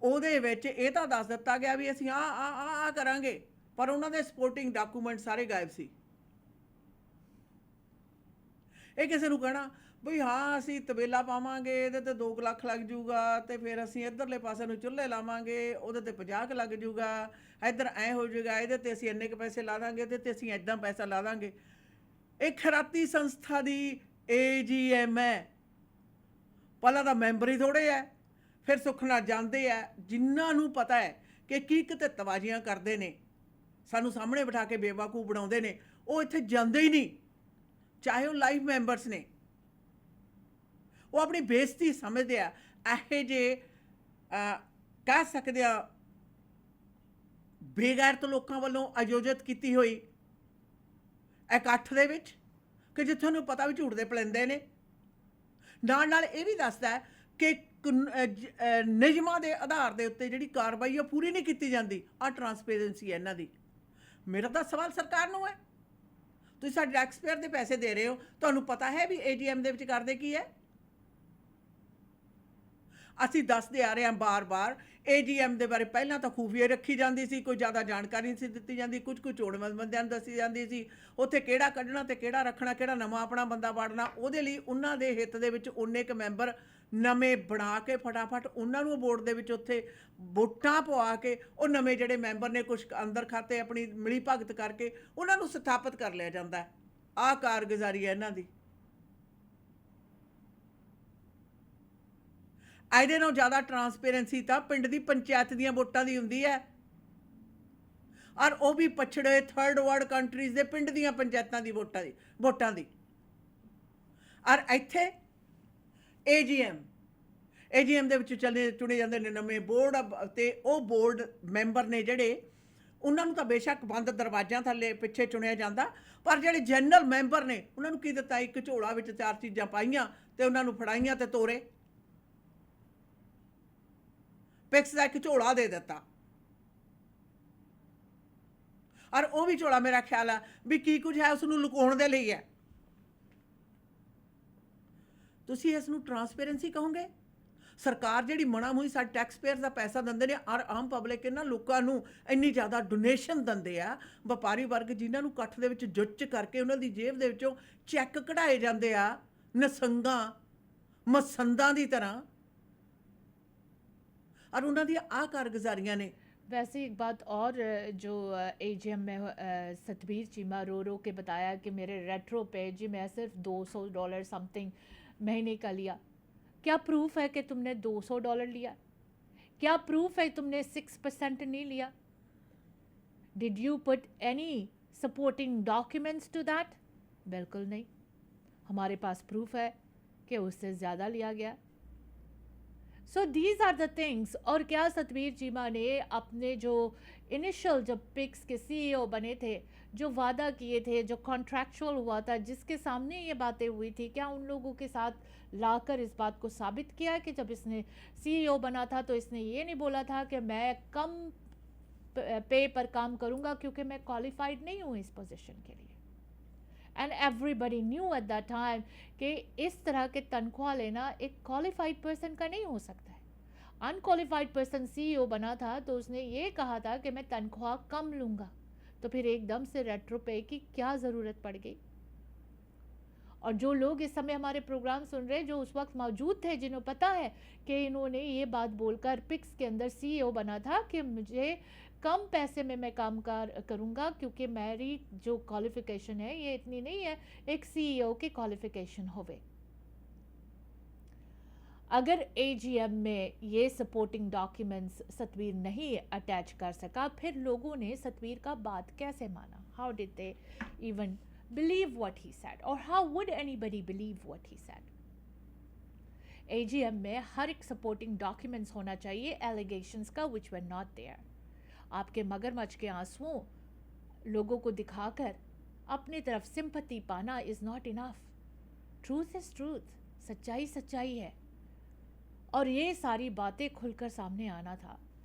ਉਹਦੇ ਵਿੱਚ ਇਹ ਤਾਂ ਦੱਸ ਦਿੱਤਾ ਗਿਆ ਵੀ ਅਸੀਂ ਆ ਕਰਾਂਗੇ, ਪਰ ਉਹਨਾਂ ਦੇ ਸਪੋਰਟਿੰਗ ਡਾਕੂਮੈਂਟ ਸਾਰੇ ਗਾਇਬ ਸੀ। ਇਹ ਕਿਸੇ ਨੂੰ ਕਹਿਣਾ ਬਈ ਹਾਂ ਅਸੀਂ ਤਬੇਲਾ ਪਾਵਾਂਗੇ, ਇਹਦੇ ਤੇ 2 ਲੱਖ ਲੱਗ ਜੂਗਾ, ਤੇ ਫਿਰ ਅਸੀਂ ਇੱਧਰਲੇ ਪਾਸੇ ਨੂੰ ਚੁੱਲ੍ਹੇ ਲਾਵਾਂਗੇ, ਉਹਦੇ ਤੇ 50 ਕੁ ਲੱਗ ਜੂਗਾ, ਇੱਧਰ ਐਂ ਹੋ ਜਾਊਗਾ, ਇਹਦੇ ਤੇ ਅਸੀਂ ਇੰਨੇ ਕੁ ਪੈਸੇ ਲਾ ਦਾਂਗੇ, ਇਹਦੇ ਤੇ ਅਸੀਂ ਐਦਾਂ ਪੈਸਾ ਲਾ ਦਾਂਗੇ। ਇਹ ਖੈਰਾਤੀ ਸੰਸਥਾ ਦੀ AGM ਹੈ, ਪਹਿਲਾਂ ਤਾਂ ਮੈਂਬਰ ਹੀ ਥੋੜ੍ਹੇ ਹੈ, ਫਿਰ ਸੁੱਖ ਨਾਲ ਜਾਂਦੇ ਆ ਜਿਨ੍ਹਾਂ ਨੂੰ ਪਤਾ ਹੈ ਕਿ ਕੀ ਕਿਤੇ ਤਵਾਜ਼ੀਆਂ ਕਰਦੇ ਨੇ, ਸਾਨੂੰ ਸਾਹਮਣੇ ਬਿਠਾ ਕੇ ਬੇਵਕੂਫ ਬਣਾਉਂਦੇ ਨੇ, ਉਹ ਇੱਥੇ ਜਾਂਦੇ ਹੀ ਨਹੀਂ, ਚਾਹੇ ਉਹ ਲਾਈਵ ਮੈਂਬਰਸ ਨੇ। ਉਹ ਆਪਣੀ ਬੇਇੱਜ਼ਤੀ ਸਮਝਦੇ ਆ। ਇਹੋ ਜਿਹੇ ਕਹਿ ਸਕਦੇ ਆ ਬੇਗੈਰਤ ਲੋਕਾਂ ਵੱਲੋਂ ਆਯੋਜਿਤ ਕੀਤੀ ਹੋਈ ਇਕੱਠ ਦੇ ਵਿੱਚ, ਕਿ ਜਿੱਥੇ ਉਹਨੂੰ ਪਤਾ ਵੀ ਝੂਠ ਦੇ ਪਲੰਦੇ ਨੇ। ਨਾਲ ਨਾਲ ਇਹ ਵੀ ਦੱਸਦਾ ਕਿ ਨਿਯਮਾਂ ਦੇ ਆਧਾਰ ਦੇ ਉੱਤੇ ਜਿਹੜੀ ਕਾਰਵਾਈ ਉਹ ਪੂਰੀ ਨਹੀਂ ਕੀਤੀ ਜਾਂਦੀ। ਆਹ ਟਰਾਂਸਪੇਰੈਂਸੀ ਹੈ ਇਹਨਾਂ ਦੀ। ਮੇਰਾ ਤਾਂ ਸਵਾਲ ਸਰਕਾਰ ਨੂੰ ਹੈ, ਤੁਸੀਂ ਸਾਡੇ ਟੈਕਸਪੇਅਰ ਦੇ ਪੈਸੇ ਦੇ ਰਹੇ ਹੋ, ਤੁਹਾਨੂੰ ਪਤਾ ਹੈ ਵੀ AGM ਦੇ ਵਿੱਚ ਕਰਦੇ ਕੀ ਹੈ? ਅਸੀਂ ਦੱਸਦੇ ਆ ਰਹੇ ਹਾਂ ਬਾਰ-ਬਾਰ, AGM ਦੇ ਬਾਰੇ ਪਹਿਲਾਂ ਤਾਂ ਖੂਫੀਆ ਰੱਖੀ ਜਾਂਦੀ ਸੀ, ਕੋਈ ਜ਼ਿਆਦਾ ਜਾਣਕਾਰੀ ਨਹੀਂ ਸੀ ਦਿੱਤੀ ਜਾਂਦੀ, ਕੁਝ ਚੋਣਵੰਦ ਬੰਦਿਆਂ ਨੂੰ ਦੱਸੀ ਜਾਂਦੀ ਸੀ ਉੱਥੇ ਕਿਹੜਾ ਕੱਢਣਾ ਤੇ ਕਿਹੜਾ ਰੱਖਣਾ, ਕਿਹੜਾ ਨਵਾਂ ਆਪਣਾ ਬੰਦਾ ਵਾੜਨਾ। ਉਹਦੇ ਲਈ ਉਹਨਾਂ ਦੇ ਹਿੱਤ ਦੇ ਵਿੱਚ ਉਨੇ ਕੁ ਮੈਂਬਰ ਨਵੇਂ ਬਣਾ ਕੇ ਫਟਾਫਟ ਉਹਨਾਂ ਨੂੰ ਬੋਰਡ ਦੇ ਵਿੱਚ ਉੱਥੇ ਵੋਟਾਂ ਪਵਾ ਕੇ ਉਹ ਨਵੇਂ ਜਿਹੜੇ ਮੈਂਬਰ ਨੇ ਕੁਝ ਅੰਦਰ ਖਾਤੇ ਆਪਣੀ ਮਿਲੀ ਭਗਤ ਕਰਕੇ ਉਹਨਾਂ ਨੂੰ ਸਥਾਪਿਤ ਕਰ ਲਿਆ ਜਾਂਦਾ। ਆਹ ਕਾਰਗੁਜ਼ਾਰੀ ਹੈ ਇਹਨਾਂ ਦੀ। ਇਹਦੇ ਨਾਲੋਂ ਜ਼ਿਆਦਾ ਟਰਾਂਸਪੇਰੈਂਸੀ ਤਾਂ ਪਿੰਡ ਦੀ ਪੰਚਾਇਤ ਦੀਆਂ ਵੋਟਾਂ ਦੀ ਹੁੰਦੀ ਹੈ, ਔਰ ਉਹ ਵੀ ਪਛੜੇ 3rd ਵਰਲਡ ਕੰਟਰੀਜ਼ ਦੇ ਪਿੰਡ ਦੀਆਂ ਪੰਚਾਇਤਾਂ ਦੀ ਵੋਟਾਂ ਦੀ। ਔਰ ਇੱਥੇ AGM ਦੇ ਵਿੱਚ ਚੁਣੇ ਜਾਂਦੇ ਨੇ ਨਵੇਂ ਬੋਰਡ, ਤੇ ਉਹ ਬੋਰਡ ਮੈਂਬਰ ਨੇ ਜਿਹੜੇ, ਉਹਨਾਂ ਨੂੰ ਤਾਂ ਬੇਸ਼ੱਕ ਬੰਦ ਦਰਵਾਜ਼ਿਆਂ ਥੱਲੇ ਪਿੱਛੇ ਚੁਣਿਆ ਜਾਂਦਾ, ਪਰ ਜਿਹੜੇ ਜਨਰਲ ਮੈਂਬਰ ਨੇ ਉਹਨਾਂ ਨੂੰ ਕੀ ਦਿੱਤਾ? ਇੱਕ ਝੋਲਾ ਵਿੱਚ 4 ਚੀਜ਼ਾਂ ਪਾਈਆਂ ਤੇ ਉਹਨਾਂ ਨੂੰ ਫੜਾਈਆਂ ਤੇ ਤੋਰੇ। ਪਿਕਸ ਦਾ ਇੱਕ ਝੋਲਾ ਦੇ ਦਿੱਤਾ, ਔਰ ਉਹ ਵੀ ਝੋਲਾ ਮੇਰਾ ਖਿਆਲ ਆ ਵੀ ਕੀ ਕੁਝ ਹੈ ਉਸ ਨੂੰ ਲੁਕਾਉਣ ਦੇ ਲਈ ਹੈ। ਤੁਸੀਂ ਇਸ ਨੂੰ ਟਰਾਂਸਪੇਰੈਂਸੀ ਕਹੋਗੇ? ਸਰਕਾਰ ਜਿਹੜੀ ਮਣਾ ਮੋਈ ਸਾਡੇ ਟੈਕਸਪੇਅਰ ਦਾ ਪੈਸਾ ਦਿੰਦੇ ਨੇ, ਔਰ ਆਮ ਪਬਲਿਕ ਇਹਨਾਂ ਲੋਕਾਂ ਨੂੰ ਇੰਨੀ ਜ਼ਿਆਦਾ ਡੋਨੇਸ਼ਨ ਦਿੰਦੇ ਆ, ਵਪਾਰੀ ਵਰਗ ਜਿਨ੍ਹਾਂ ਨੂੰ ਇਕੱਠ ਦੇ ਵਿੱਚ ਜੁੱਚ ਕਰਕੇ ਉਹਨਾਂ ਦੀ ਜੇਬ ਦੇ ਵਿੱਚੋਂ ਚੈੱਕ ਕਢਾਏ ਜਾਂਦੇ ਆ ਨਸੰਗਾਂ ਮਸੰਦਾਂ ਦੀ ਤਰ੍ਹਾਂ, और उन्होंने आ कारगुजारियां ने। वैसे एक बात और, जो AGM में सतबीर चीमा रो के बताया कि मेरे रेट्रो पे जी मैं सिर्फ $200 समथिंग महीने का लिया। क्या प्रूफ है कि तुमने $200 लिया? क्या प्रूफ है तुमने 6% नहीं लिया? Did you put any supporting documents to that? बिल्कुल नहीं। हमारे पास प्रूफ है कि उससे ज़्यादा लिया गया। So these are the things. और क्या सतबीर चीमा ने अपने जो इनिशियल जब पिक्स के CEO बने थे, जो वादा किए थे, जो कॉन्ट्रैक्चुअल हुआ था, जिसके सामने ये बातें हुई थी, क्या उन लोगों के साथ लाकर इस बात को साबित किया कि जब इसने CEO बना था तो इसने ये नहीं बोला था कि मैं कम पे पर काम करूँगा क्योंकि मैं क्वालिफाइड नहीं हूँ इस पोजीशन के लिए। And everybody knew at that time कि इस तरह के तनख्वाह लेना एक क्वालिफाइड पर्सन का नहीं हो सकता है। अनक्वालिफाइड पर्सन CEO बना था तो उसने ये कहा था कि मैं तनख्वाह कम लूँगा, तो फिर एकदम से रेट्रो पे की क्या ज़रूरत पड़ गई? और जो लोग इस समय हमारे प्रोग्राम सुन रहे हैं, जो उस वक्त मौजूद थे, जिन्हें पता है कि इन्होंने ये बात बोलकर पिक्स के अंदर CEO बना था कि मुझे कम पैसे में मैं काम करूँगा क्योंकि मेरी जो क्वालिफ़िकेशन है ये इतनी नहीं है एक CEO की क्वालिफ़िकेशन होवे। अगर AGM में ये सपोर्टिंग डॉक्यूमेंट्स सतबीर नहीं अटैच कर सका, फिर लोगों ने सतबीर का बात कैसे माना? How did they even believe what he said, or how would anybody believe what he said? AGM में हर एक सपोर्टिंग डॉक्यूमेंट्स होना चाहिए एलिगेशंस का, which were not there। आपके मगरमच्छ के आंसुओं लोगों को दिखाकर अपनी तरफ सिंपैथी पाना is not enough. Truth is truth, सच्चाई सच्चाई है। और ये सारी बातें खुलकर सामने आना था।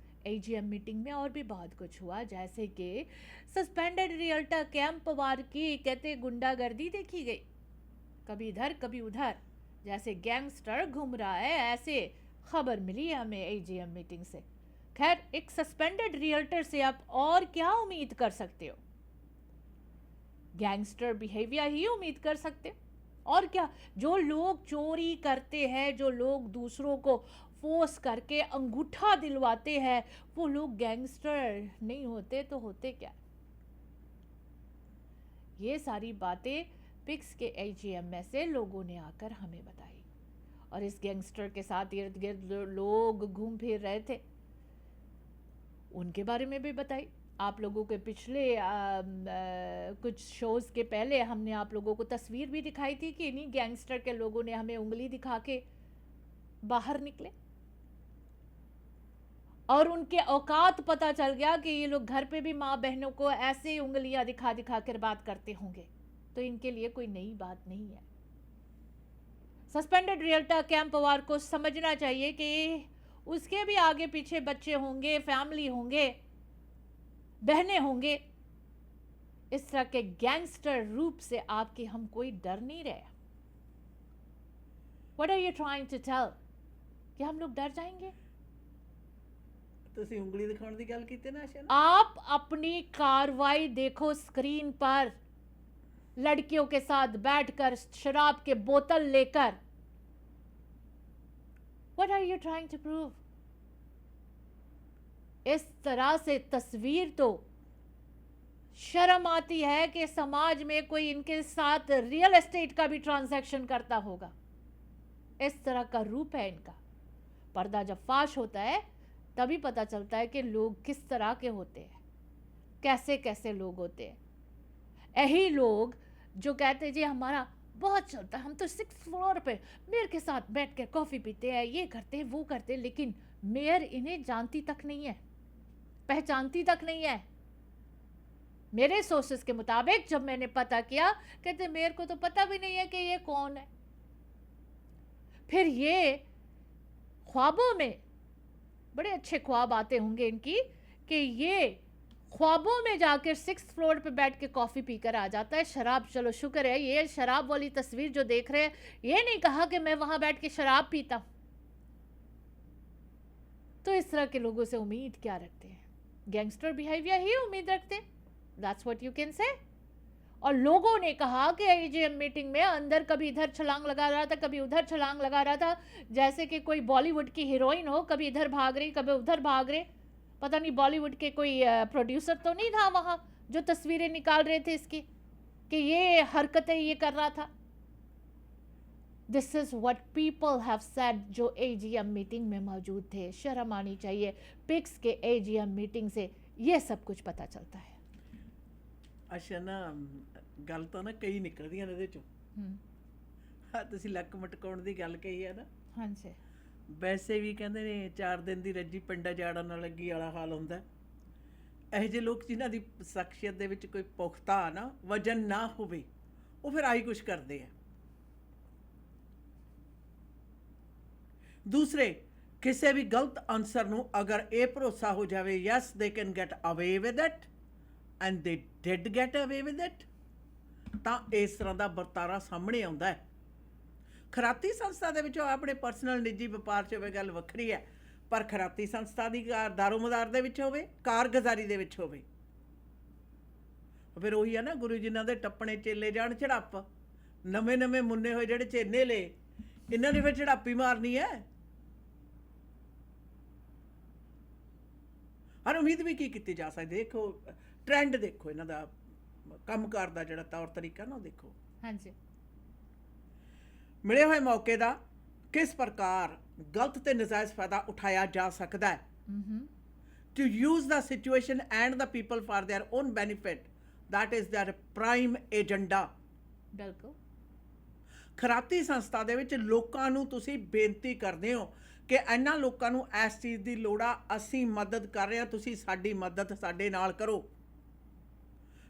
AGM मीटिंग में और भी बहुत कुछ हुआ, जैसे कि सस्पेंडेड रियल्टर कैंप वार की कहते गुंडागर्दी देखी गई, कभी इधर कभी उधर, जैसे गैंगस्टर घूम रहा है, ऐसे खबर मिली हमें AGM मीटिंग से। खैर, एक सस्पेंडेड रियल्टर से आप और क्या उम्मीद कर सकते हो? गैंगस्टर बिहेवियर ही उम्मीद कर सकते हो। और क्या, जो लोग चोरी करते हैं, जो लोग दूसरों को फोर्स करके अंगूठा दिलवाते हैं, वो लोग गैंगस्टर नहीं होते तो होते क्या? ये सारी बातें पिक्स के एजीएम में से लोगों ने आकर हमें बताई, और इस गैंगस्टर के साथ इर्द गिर्द लोग घूम फिर रहे थे, उनके बारे में भी बताई। आप लोगों के पिछले कुछ शोज़ के पहले हमने आप लोगों को तस्वीर भी दिखाई थी कि इन्हीं गैंगस्टर के लोगों ने हमें उंगली दिखा के बाहर निकले, और उनके औकात पता चल गया कि ये लोग घर पे भी माँ बहनों को ऐसे ही उंगलियां दिखा दिखा कर बात करते होंगे, तो इनके लिए कोई नई बात नहीं है। सस्पेंडेड रियल्टर कैम पवार को समझना चाहिए कि उसके भी आगे पीछे बच्चे होंगे, फैमिली होंगे, बहनें होंगे। इस तरह के गैंगस्टर रूप से आपके हम कोई डर नहीं रहे। What are you trying to tell? कि हम लोग डर जाएंगे? ਤੁਸੀਂ ਉਂਗਲੀ ਦਿਖਾਉਣ ਦੀ ਗੱਲ ਕੀਤੀ ਨਾ ਆਸ਼ਾ? आप अपनी कार्रवाई देखो स्क्रीन पर, लड़कियों के साथ बैठकर शराब के बोतल लेकर। What are you trying to prove? इस तरह से तस्वीर तो शर्म आती है कि समाज में कोई इनके साथ रियल एस्टेट का भी ट्रांजैक्शन करता होगा। इस तरह का रूप है इनका। पर्दा जब फाश होता है तभी पता चलता है कि लोग किस तरह के होते हैं, कैसे कैसे लोग होते हैं। यही लोग जो कहते हैं जी हमारा बहुत चलता है, हम तो 6th फ्लोर पे मेयर के साथ बैठ कर कॉफ़ी पीते हैं, ये करते हैं वो करते हैं, लेकिन मेयर इन्हें जानती तक नहीं है, पहचानती तक नहीं है। मेरे सोर्सेस के मुताबिक जब मैंने पता किया, कहते मेयर को तो पता भी नहीं है कि ये कौन है। फिर ये ख्वाबों में, बड़े अच्छे ख्वाब आते होंगे इनकी, कि ये ख्वाबों में जाकर 6th फ्लोर पे बैठ के कॉफ़ी पीकर आ जाता है। शराब, चलो शुक्र है ये शराब वाली तस्वीर जो देख रहे हैं, ये नहीं कहा कि मैं वहाँ बैठ के शराब पीता हूँ। तो इस तरह के लोगों से उम्मीद क्या रखते हैं? गैंगस्टर बिहेवियर ही उम्मीद रखते हैं। That's what you can say. और लोगों ने कहा कि एजीएम मीटिंग में अंदर कभी इधर छलांग लगा रहा था, कभी उधर छलांग लगा रहा था, जैसे कि कोई बॉलीवुड की हीरोइन हो, कभी इधर भाग रही कभी उधर भाग रहे। पता नहीं बॉलीवुड के कोई प्रोड्यूसर तो नहीं था वहाँ जो तस्वीरें निकाल रहे थे इसकी, कि ये हरकतें ये कर रहा था। This is what people have said जो एजीएम मीटिंग में मौजूद थे। शर्म आनी चाहिए। पिक्स के एजीएम मीटिंग से ये सब कुछ पता चलता है। ਅੱਛਾ ਨਾ ਗੱਲ ਤਾਂ ਨਾ ਕਈ ਨਿਕਲਦੀਆਂ ਨੇ ਇਹਦੇ ਚੋਂ। ਹਾਂ ਤੁਸੀਂ ਲੱਕ ਮਟਕਾਉਣ ਦੀ ਗੱਲ ਕਹੀ ਹੈ ਨਾ। ਹਾਂਜੀ। ਵੈਸੇ ਵੀ ਕਹਿੰਦੇ ਨੇ 4 ਦਿਨ ਦੀ ਰੱਜੀ ਪਿੰਡਾ ਜਾੜਨ ਨਾਲ ਲੱਗੀ ਵਾਲਾ ਹਾਲ ਹੁੰਦਾ। ਇਹੋ ਜਿਹੇ ਲੋਕ ਜਿਨ੍ਹਾਂ ਦੀ ਸ਼ਖਸੀਅਤ ਦੇ ਵਿੱਚ ਕੋਈ ਪੁਖਤਾ ਨਾ ਵਜਨ ਨਾ ਹੋਵੇ, ਉਹ ਫਿਰ ਆਹੀ ਕੁਛ ਕਰਦੇ ਆ। ਦੂਸਰੇ ਕਿਸੇ ਵੀ ਗਲਤ ਆਨਸਰ ਨੂੰ ਅਗਰ ਇਹ ਭਰੋਸਾ ਹੋ ਜਾਵੇ ਯੈਸ ਦੇ ਕੈਨ ਗੈਟ ਅਵੇ ਵਿਦ ਇਟ ਐਂਡ ਦੇ ਡਿਡ ਗੈਟ ਅਵੇ ਵਿਦ ਇਟ, ਤਾਂ ਇਸ ਤਰ੍ਹਾਂ ਦਾ ਵਰਤਾਰਾ ਸਾਹਮਣੇ ਆਉਂਦਾ ਹੈ। ਖਰਾਤੀ ਸੰਸਥਾ ਦੇ ਵਿੱਚੋਂ ਆਪਣੇ ਪਰਸਨਲ ਨਿੱਜੀ ਵਪਾਰ 'ਚ ਹੋਵੇ ਗੱਲ ਵੱਖਰੀ ਹੈ, ਪਰ ਖਰਾਤੀ ਸੰਸਥਾ ਦੀ ਦਾਰੋਮਦਾਰ ਦੇ ਵਿੱਚ ਹੋਵੇ, ਕਾਰਗੁਜ਼ਾਰੀ ਦੇ ਵਿੱਚ ਹੋਵੇ, ਫਿਰ ਉਹੀ ਹੈ ਨਾ ਗੁਰੂ ਜਿਨ੍ਹਾਂ ਦੇ ਟੱਪਣੇ ਚੇਲੇ ਜਾਣ ਝੜੱਪ। ਨਵੇਂ ਨਵੇਂ ਮੁੰਨੇ ਹੋਏ ਜਿਹੜੇ ਚੇਲੇ ਲਏ, ਇਹਨਾਂ ਨੇ ਫਿਰ ਝੜਾਪੀ ਮਾਰਨੀ ਹੈ। ਹਰ ਉਮੀਦ ਵੀ ਕੀ ਕੀਤੀ ਜਾ ਸਕਦੀ। ਦੇਖੋ ਟ੍ਰੈਂਡ, ਦੇਖੋ ਇਹਨਾਂ ਦਾ ਕੰਮਕਾਰ ਦਾ ਜਿਹੜਾ ਤੌਰ ਤਰੀਕਾ ਨਾ, ਉਹ ਦੇਖੋ। ਹਾਂਜੀ। ਮਿਲੇ ਹੋਏ ਮੌਕੇ ਦਾ ਕਿਸ ਪ੍ਰਕਾਰ ਗਲਤ ਤੇ ਨਜਾਇਜ਼ ਫਾਇਦਾ ਉਠਾਇਆ ਜਾ ਸਕਦਾ ਹੈ, to use the situation and the people for their own benefit, that is their prime agenda. ਬਿਲਕੁਲ। ਖਰਾਤੀ ਸੰਸਥਾ ਦੇ ਵਿੱਚ ਲੋਕਾਂ ਨੂੰ ਤੁਸੀਂ ਬੇਨਤੀ ਕਰਦੇ ਹੋ ਕਿ ਇਹਨਾਂ ਲੋਕਾਂ ਨੂੰ ਇਸ ਚੀਜ਼ ਦੀ ਲੋੜ ਆ, ਅਸੀਂ ਮਦਦ ਕਰ ਰਹੇ ਹਾਂ, ਤੁਸੀਂ ਸਾਡੀ ਮਦਦ ਸਾਡੇ ਨਾਲ ਕਰੋ।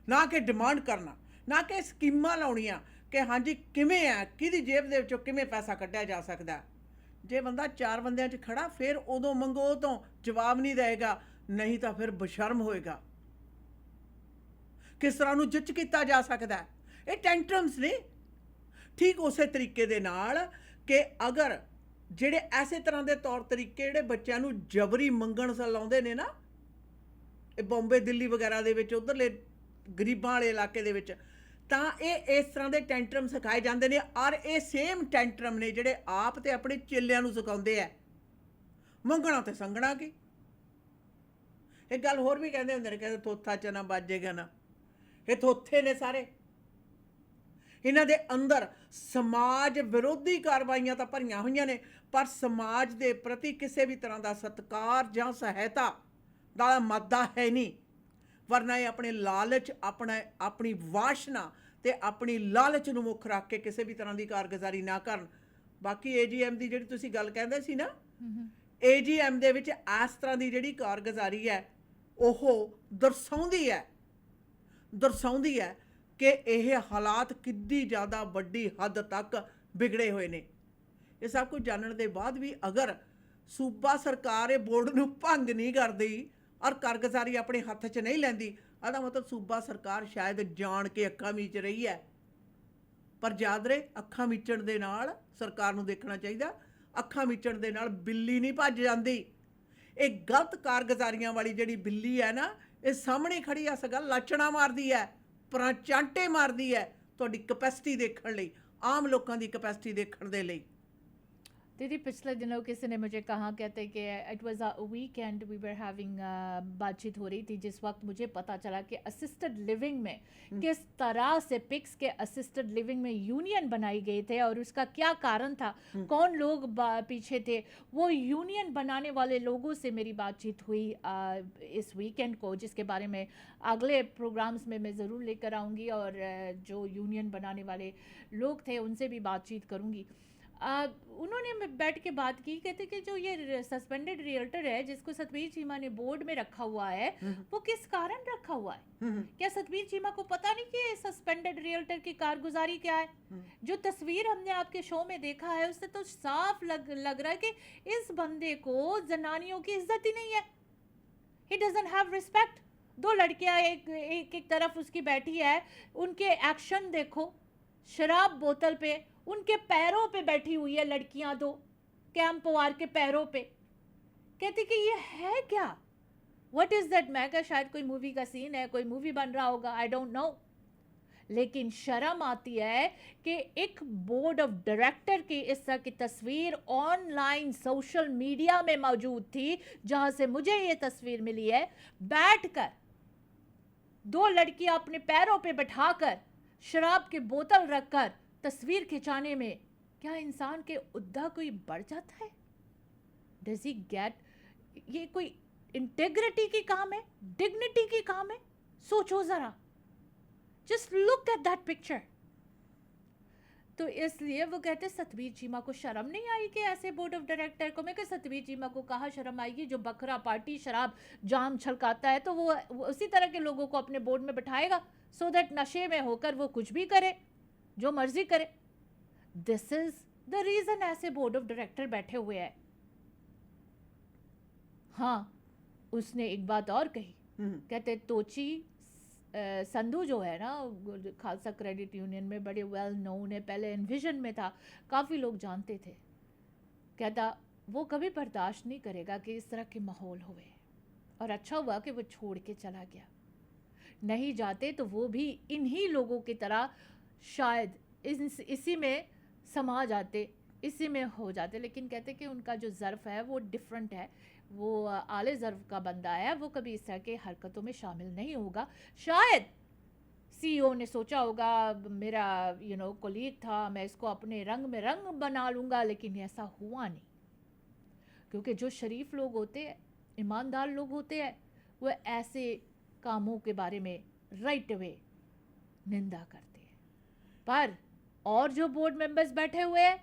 ਨਾ ਕਿ ਡਿਮਾਂਡ ਕਰਨਾ, ਨਾ ਕਿ ਸਕੀਮਾਂ ਲਾਉਣੀਆਂ ਕਿ ਹਾਂਜੀ ਕਿਵੇਂ ਆ, ਕਿਹਦੀ ਜੇਬ ਦੇ ਵਿੱਚੋਂ ਕਿਵੇਂ ਪੈਸਾ ਕੱਢਿਆ ਜਾ ਸਕਦਾ। ਜੇ ਬੰਦਾ 4 ਬੰਦਿਆਂ 'ਚ ਖੜਾ ਫਿਰ ਉਦੋਂ ਮੰਗੋ, ਉਹ ਤੋਂ ਜਵਾਬ ਨਹੀਂ ਦੇਗਾ, ਨਹੀਂ ਤਾਂ ਫਿਰ ਬਸ਼ਰਮ ਹੋਏਗਾ। ਕਿਸ ਤਰ੍ਹਾਂ ਨੂੰ ਜੱਜ ਕੀਤਾ ਜਾ ਸਕਦਾ। ਇਹ ਟੈਂਟਰਮਸ ਨੇ। ਠੀਕ ਉਸੇ ਤਰੀਕੇ ਦੇ ਨਾਲ ਕਿ ਅਗਰ ਜਿਹੜੇ ਐਸੇ ਤਰ੍ਹਾਂ ਦੇ ਤੌਰ ਤਰੀਕੇ ਜਿਹੜੇ ਬੱਚਿਆਂ ਨੂੰ ਜਬਰੀ ਮੰਗਣ ਲਾਉਂਦੇ ਨੇ ਨਾ, ਇਹ ਬੰਬੇ ਦਿੱਲੀ ਵਗੈਰਾ ਦੇ ਵਿੱਚ ਉਧਰਲੇ ਗਰੀਬਾਂ ਵਾਲੇ ਇਲਾਕੇ ਦੇ ਵਿੱਚ, ਤਾਂ ਇਹ ਇਸ ਤਰ੍ਹਾਂ ਦੇ ਟੈਂਟਰਮ ਸਿਖਾਏ ਜਾਂਦੇ ਨੇ, ਔਰ ਇਹ ਸੇਮ ਟੈਂਟਰਮ ਨੇ ਜਿਹੜੇ ਆਪ ਤੇ ਆਪਣੇ ਚੇਲਿਆਂ ਨੂੰ ਸਿਖਾਉਂਦੇ ਆ ਮੰਗਣਾ ਤੇ ਸੰਗਣਾ ਕੀ। ਇਹ ਗੱਲ ਹੋਰ ਵੀ ਕਹਿੰਦੇ ਹੁੰਦੇ ਨੇ, ਕਹਿੰਦੇ ਥੋਥਾ ਚਨਾ ਬਾਜੇਗਾ ਨਾ। ਇਹ ਥੋਥੇ ਨੇ ਸਾਰੇ, ਇਹਨਾਂ ਦੇ ਅੰਦਰ ਸਮਾਜ ਵਿਰੋਧੀ ਕਾਰਵਾਈਆਂ ਤਾਂ ਭਰੀਆਂ ਹੋਈਆਂ ਨੇ, ਪਰ ਸਮਾਜ ਦੇ ਪ੍ਰਤੀ ਕਿਸੇ ਵੀ ਤਰ੍ਹਾਂ ਦਾ ਸਤਿਕਾਰ ਜਾਂ ਸਹਾਇਤਾ ਦਾ ਮਾਦਾ ਹੈ ਨਹੀਂ। ਵਰਨਾ ਇਹ ਆਪਣੇ ਲਾਲਚ, ਆਪਣੀ ਵਾਸ਼ਨਾ ਤੇ ਆਪਣੀ ਲਾਲਚ ਨੂੰ ਮੁੱਖ ਰੱਖ ਕੇ ਕਿਸੇ ਵੀ ਤਰ੍ਹਾਂ ਦੀ ਕਾਰਗੁਜ਼ਾਰੀ ਨਾ ਕਰਨ। ਬਾਕੀ ਏਜੀਐਮ ਦੀ ਜਿਹੜੀ ਤੁਸੀਂ ਗੱਲ ਕਹਿੰਦੇ ਸੀ ਨਾ, ਏਜੀਐਮ ਦੇ ਵਿੱਚ ਇਸ ਤਰ੍ਹਾਂ ਦੀ ਜਿਹੜੀ ਕਾਰਗੁਜ਼ਾਰੀ ਹੈ ਉਹ ਦਰਸਾਉਂਦੀ ਹੈ ਕਿ ਇਹ ਹਾਲਾਤ ਕਿੰਨੀ ਜ਼ਿਆਦਾ ਵੱਡੀ ਹੱਦ ਤੱਕ ਵਿਗੜੇ ਹੋਏ ਨੇ। ਇਹ ਸਭ ਕੁਝ ਜਾਣਨ ਦੇ ਬਾਅਦ ਵੀ ਅਗਰ ਸੂਬਾ ਸਰਕਾਰ ਇਹ ਬੋਰਡ ਨੂੰ ਭੰਗ ਨਹੀਂ ਕਰਦੀ ਔਰ ਕਾਰਗੁਜ਼ਾਰੀ ਆਪਣੇ ਹੱਥ 'ਚ ਨਹੀਂ ਲੈਂਦੀ, ਇਹਦਾ ਮਤਲਬ ਸੂਬਾ ਸਰਕਾਰ ਸ਼ਾਇਦ ਜਾਣ ਕੇ ਅੱਖਾਂ ਮੀਚ ਰਹੀ ਹੈ। ਪਰ ਯਾਦ ਰਹੇ, ਅੱਖਾਂ ਮੀਚਣ ਦੇ ਨਾਲ ਸਰਕਾਰ ਨੂੰ ਦੇਖਣਾ ਚਾਹੀਦਾ, ਅੱਖਾਂ ਮੀਚਣ ਦੇ ਨਾਲ ਬਿੱਲੀ ਨਹੀਂ ਭੱਜ ਜਾਂਦੀ। ਇਹ ਗਲਤ ਕਾਰਗੁਜ਼ਾਰੀਆਂ ਵਾਲੀ ਜਿਹੜੀ ਬਿੱਲੀ ਹੈ ਨਾ, ਇਹ ਸਾਹਮਣੇ ਖੜੀ ਆ ਸਗਾ ਲਾਚਣਾ ਮਾਰਦੀ ਹੈ, ਚਾਂਟੇ ਮਾਰਦੀ ਹੈ ਤੁਹਾਡੀ ਕਪੈਸਿਟੀ ਦੇਖਣ ਲਈ, ਆਮ ਲੋਕਾਂ ਦੀ ਕਪੈਸਿਟੀ ਦੇਖਣ ਦੇ ਲਈ। दीदी पिछले दिनों किसी ने मुझे कहा, कहते कि it was a weekend, we were having बातचीत हो रही थी जिस वक्त मुझे पता चला कि असिस्टेड लिविंग में किस तरह से पिक्स के असिस्टेड लिविंग में यूनियन बनाई गई थे और उसका क्या कारण था, कौन लोग पीछे थे। वो यूनियन बनाने वाले लोगों से मेरी बातचीत हुई इस वीकेंड को, जिसके बारे में अगले प्रोग्राम्स में मैं ज़रूर लेकर आऊँगी और जो यूनियन बनाने वाले लोग थे उनसे भी बातचीत करूँगी। उन्होंने बैठ के बात की, कहते कि जो ये सस्पेंडेड रियल्टर है जिसको सतबीर चीमा ने बोर्ड में रखा हुआ है, वो किस कारण रखा हुआ है। क्या सतबीर चीमा को पता नहीं कि सस्पेंडेड रियल्टर की कारगुजारी क्या है। जो तस्वीर हमने आपके शो में देखा है उससे तो साफ लग रहा है कि इस बंदे को जनानियों की इज्जत ही नहीं है। He doesn't have respect. दो लड़कियां एक तरफ उसकी बैठी है, उनके एक्शन देखो, शराब बोतल पे, उनके पैरों पे बैठी हुई है लड़कियां, दो कैंपवार के पैरों पे। कहती कि ये है क्या, व्हाट इज दैट। मैं क्या, शायद कोई मूवी का सीन है, कोई मूवी बन रहा होगा, आई डोंट नो। लेकिन शर्म आती है कि एक बोर्ड ऑफ डायरेक्टर की इस तरह की तस्वीर ऑनलाइन सोशल मीडिया में मौजूद थी, जहां से मुझे ये तस्वीर मिली है, बैठकर दो लड़कियां अपने पैरों पे बैठाकर शराब की बोतल रखकर तस्वीर खिंचाने में क्या इंसान के उद्दा कोई बढ़ जाता है। डज ही गेट, ये कोई इंटेग्रिटी की काम है, डिग्निटी की काम है। सोचो जरा, just look at that picture. तो इसलिए वो कहते सतबीर चीमा को शर्म नहीं आई कि ऐसे बोर्ड ऑफ डायरेक्टर को। मैं कि सतबीर चीमा को कहा शर्म आएगी, जो बकरा पार्टी शराब जाम छलकाता है तो वो उसी तरह के लोगों को अपने बोर्ड में बैठाएगा, सो दैट नशे में होकर वो कुछ भी करे, जो मर्जी करे। दिस इज द रीजन ऐसे बोर्ड ऑफ डायरेक्टर बैठे हुए हैं। हाँ, उसने एक बात और कही, कहते तोची संधू जो है ना, खालसा क्रेडिट यूनियन में बड़े वेल नोन है, पहले एनविजन में था, काफ़ी लोग जानते थे। कहता वो कभी बर्दाश्त नहीं करेगा कि इस तरह के माहौल हुए, और अच्छा हुआ कि वो छोड़ के चला गया। नहीं जाते तो वो भी इन्हीं लोगों की तरह शायद इसी में समा जाते, इसी में हो जाते। लेकिन कहते कि उनका जो ज़र्फ है वो डिफरेंट है, वो आले ज़र्फ का बंदा है, वो कभी इस तरह के हरकतों में शामिल नहीं होगा। शायद सीईओ ने सोचा होगा मेरा कोलीग था, मैं इसको अपने रंग में रंग बना लूँगा, लेकिन ऐसा हुआ नहीं। क्योंकि जो शरीफ लोग होते हैं, ईमानदार लोग होते हैं, वो ऐसे कामों के बारे में राइट अवे निंदा करते हैं। पर और जो बोर्ड मेंबर्स बैठे हुए हैं,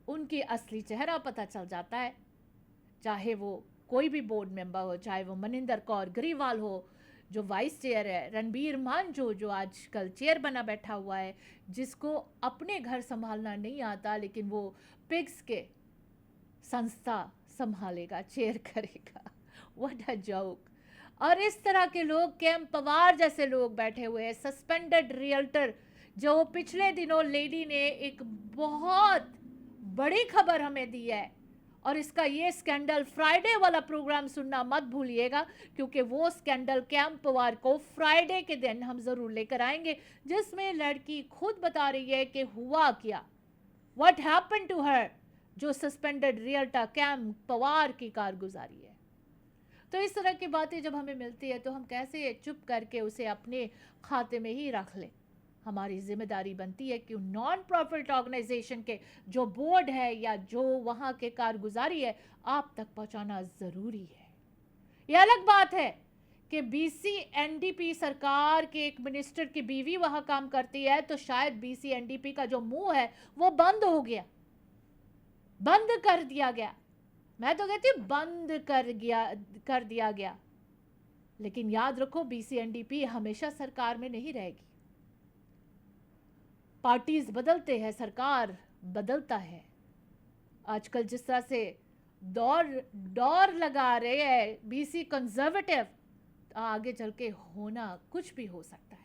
उनकी असली चेहरा पता चल जाता है। चाहे वो कोई भी बोर्ड मेंबर हो, चाहे वो मनिंदर कौर ग्रीवाल हो, जो वाइस चेयर है, रणबीर मांझो जो आजकल चेयर बना बैठा हुआ है, जिसको अपने घर संभालना नहीं आता, लेकिन वो पिग्स के संस्था संभालेगा, चेयर करेगा। What a joke. और इस तरह के लोग, कैंप पवार जैसे लोग बैठे हुए हैं, सस्पेंडेड रियल्टर, जो पिछले दिनों लेडी ने एक बहुत बड़ी खबर हमें दी है, और इसका ये स्कैंडल फ्राइडे वाला प्रोग्राम सुनना मत भूलिएगा, क्योंकि वो स्कैंडल कैंप पवार को फ्राइडे के दिन हम जरूर लेकर आएंगे, जिसमें लड़की खुद बता रही है कि हुआ क्या, व्हाट हैपेंड टू हर, जो सस्पेंडेड रियल्टर कैंप पवार की कारगुजारी है। तो इस तरह की बातें जब हमें मिलती है तो हम कैसे चुप करके उसे अपने खाते में ही रख लें। हमारी जिम्मेदारी बनती है कि नॉन प्रॉफिट ऑर्गेनाइजेशन के जो बोर्ड है या जो वहाँ के कारगुजारी है आप तक पहुँचाना ज़रूरी है। यह अलग बात है कि BCNDP सरकार के एक मिनिस्टर की बीवी वहाँ काम करती है, तो शायद BCNDP का जो मुंह है वो बंद हो गया, बंद कर दिया गया। मैं तो कहती हूँ बंद कर दिया गया। लेकिन याद रखो BCNDP हमेशा सरकार में नहीं रहेगी। पार्टीज बदलते हैं, सरकार बदलता है। आजकल जिस तरह से दौर लगा रहे हैं BC कंजर्वेटिव, आगे चल के होना कुछ भी हो सकता है।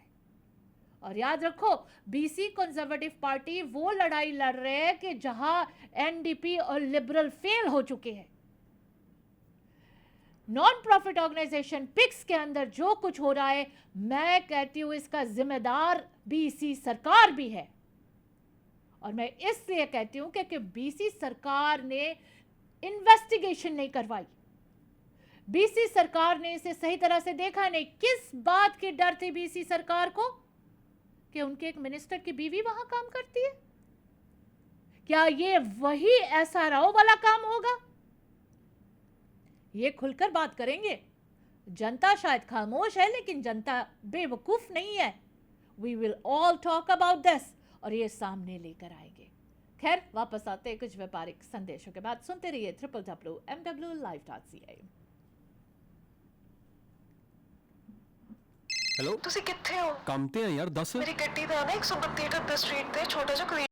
और याद रखो BC कंजर्वेटिव पार्टी वो लड़ाई लड़ रहे हैं कि जहां NDP और लिबरल फेल हो चुके हैं। नॉन प्रॉफिट ऑर्गेनाइजेशन पिक्स के अंदर जो कुछ हो रहा है, मैं कहती हूं इसका जिम्मेदार BC सरकार भी है। और मैं इसलिए कहती हूं क्योंकि BC सरकार ने इन्वेस्टिगेशन नहीं करवाई, BC सरकार ने इसे सही तरह से देखा नहीं। किस बात की डर थी BC सरकार को कि उनके एक मिनिस्टर की बीवी वहां काम करती है? क्या ये वही SRO वाला काम होगा? ये खुलकर बात करेंगे। जनता शायद खामोश है, लेकिन जनता बेवकूफ नहीं है। We will all talk about this और ये सामने लेकर आएंगे। खैर, वापस आते हैं कुछ व्यापारिक संदेशों के बाद। सुनते रहिए www.mwlive.ca। ਹੈਲੋ ਤੁਸੀਂ ਕਿੱਥੇ ਹੋ? ਕੰਮ ਤੇ ਆ ਯਾਰ ਦੱਸ ਮੇਰੀ ਗੱਡੀ ਦਾ ਨਾ 132 38 ਸਟਰੀਟ ਤੇ ਛੋਟਾ ਜਿਹਾ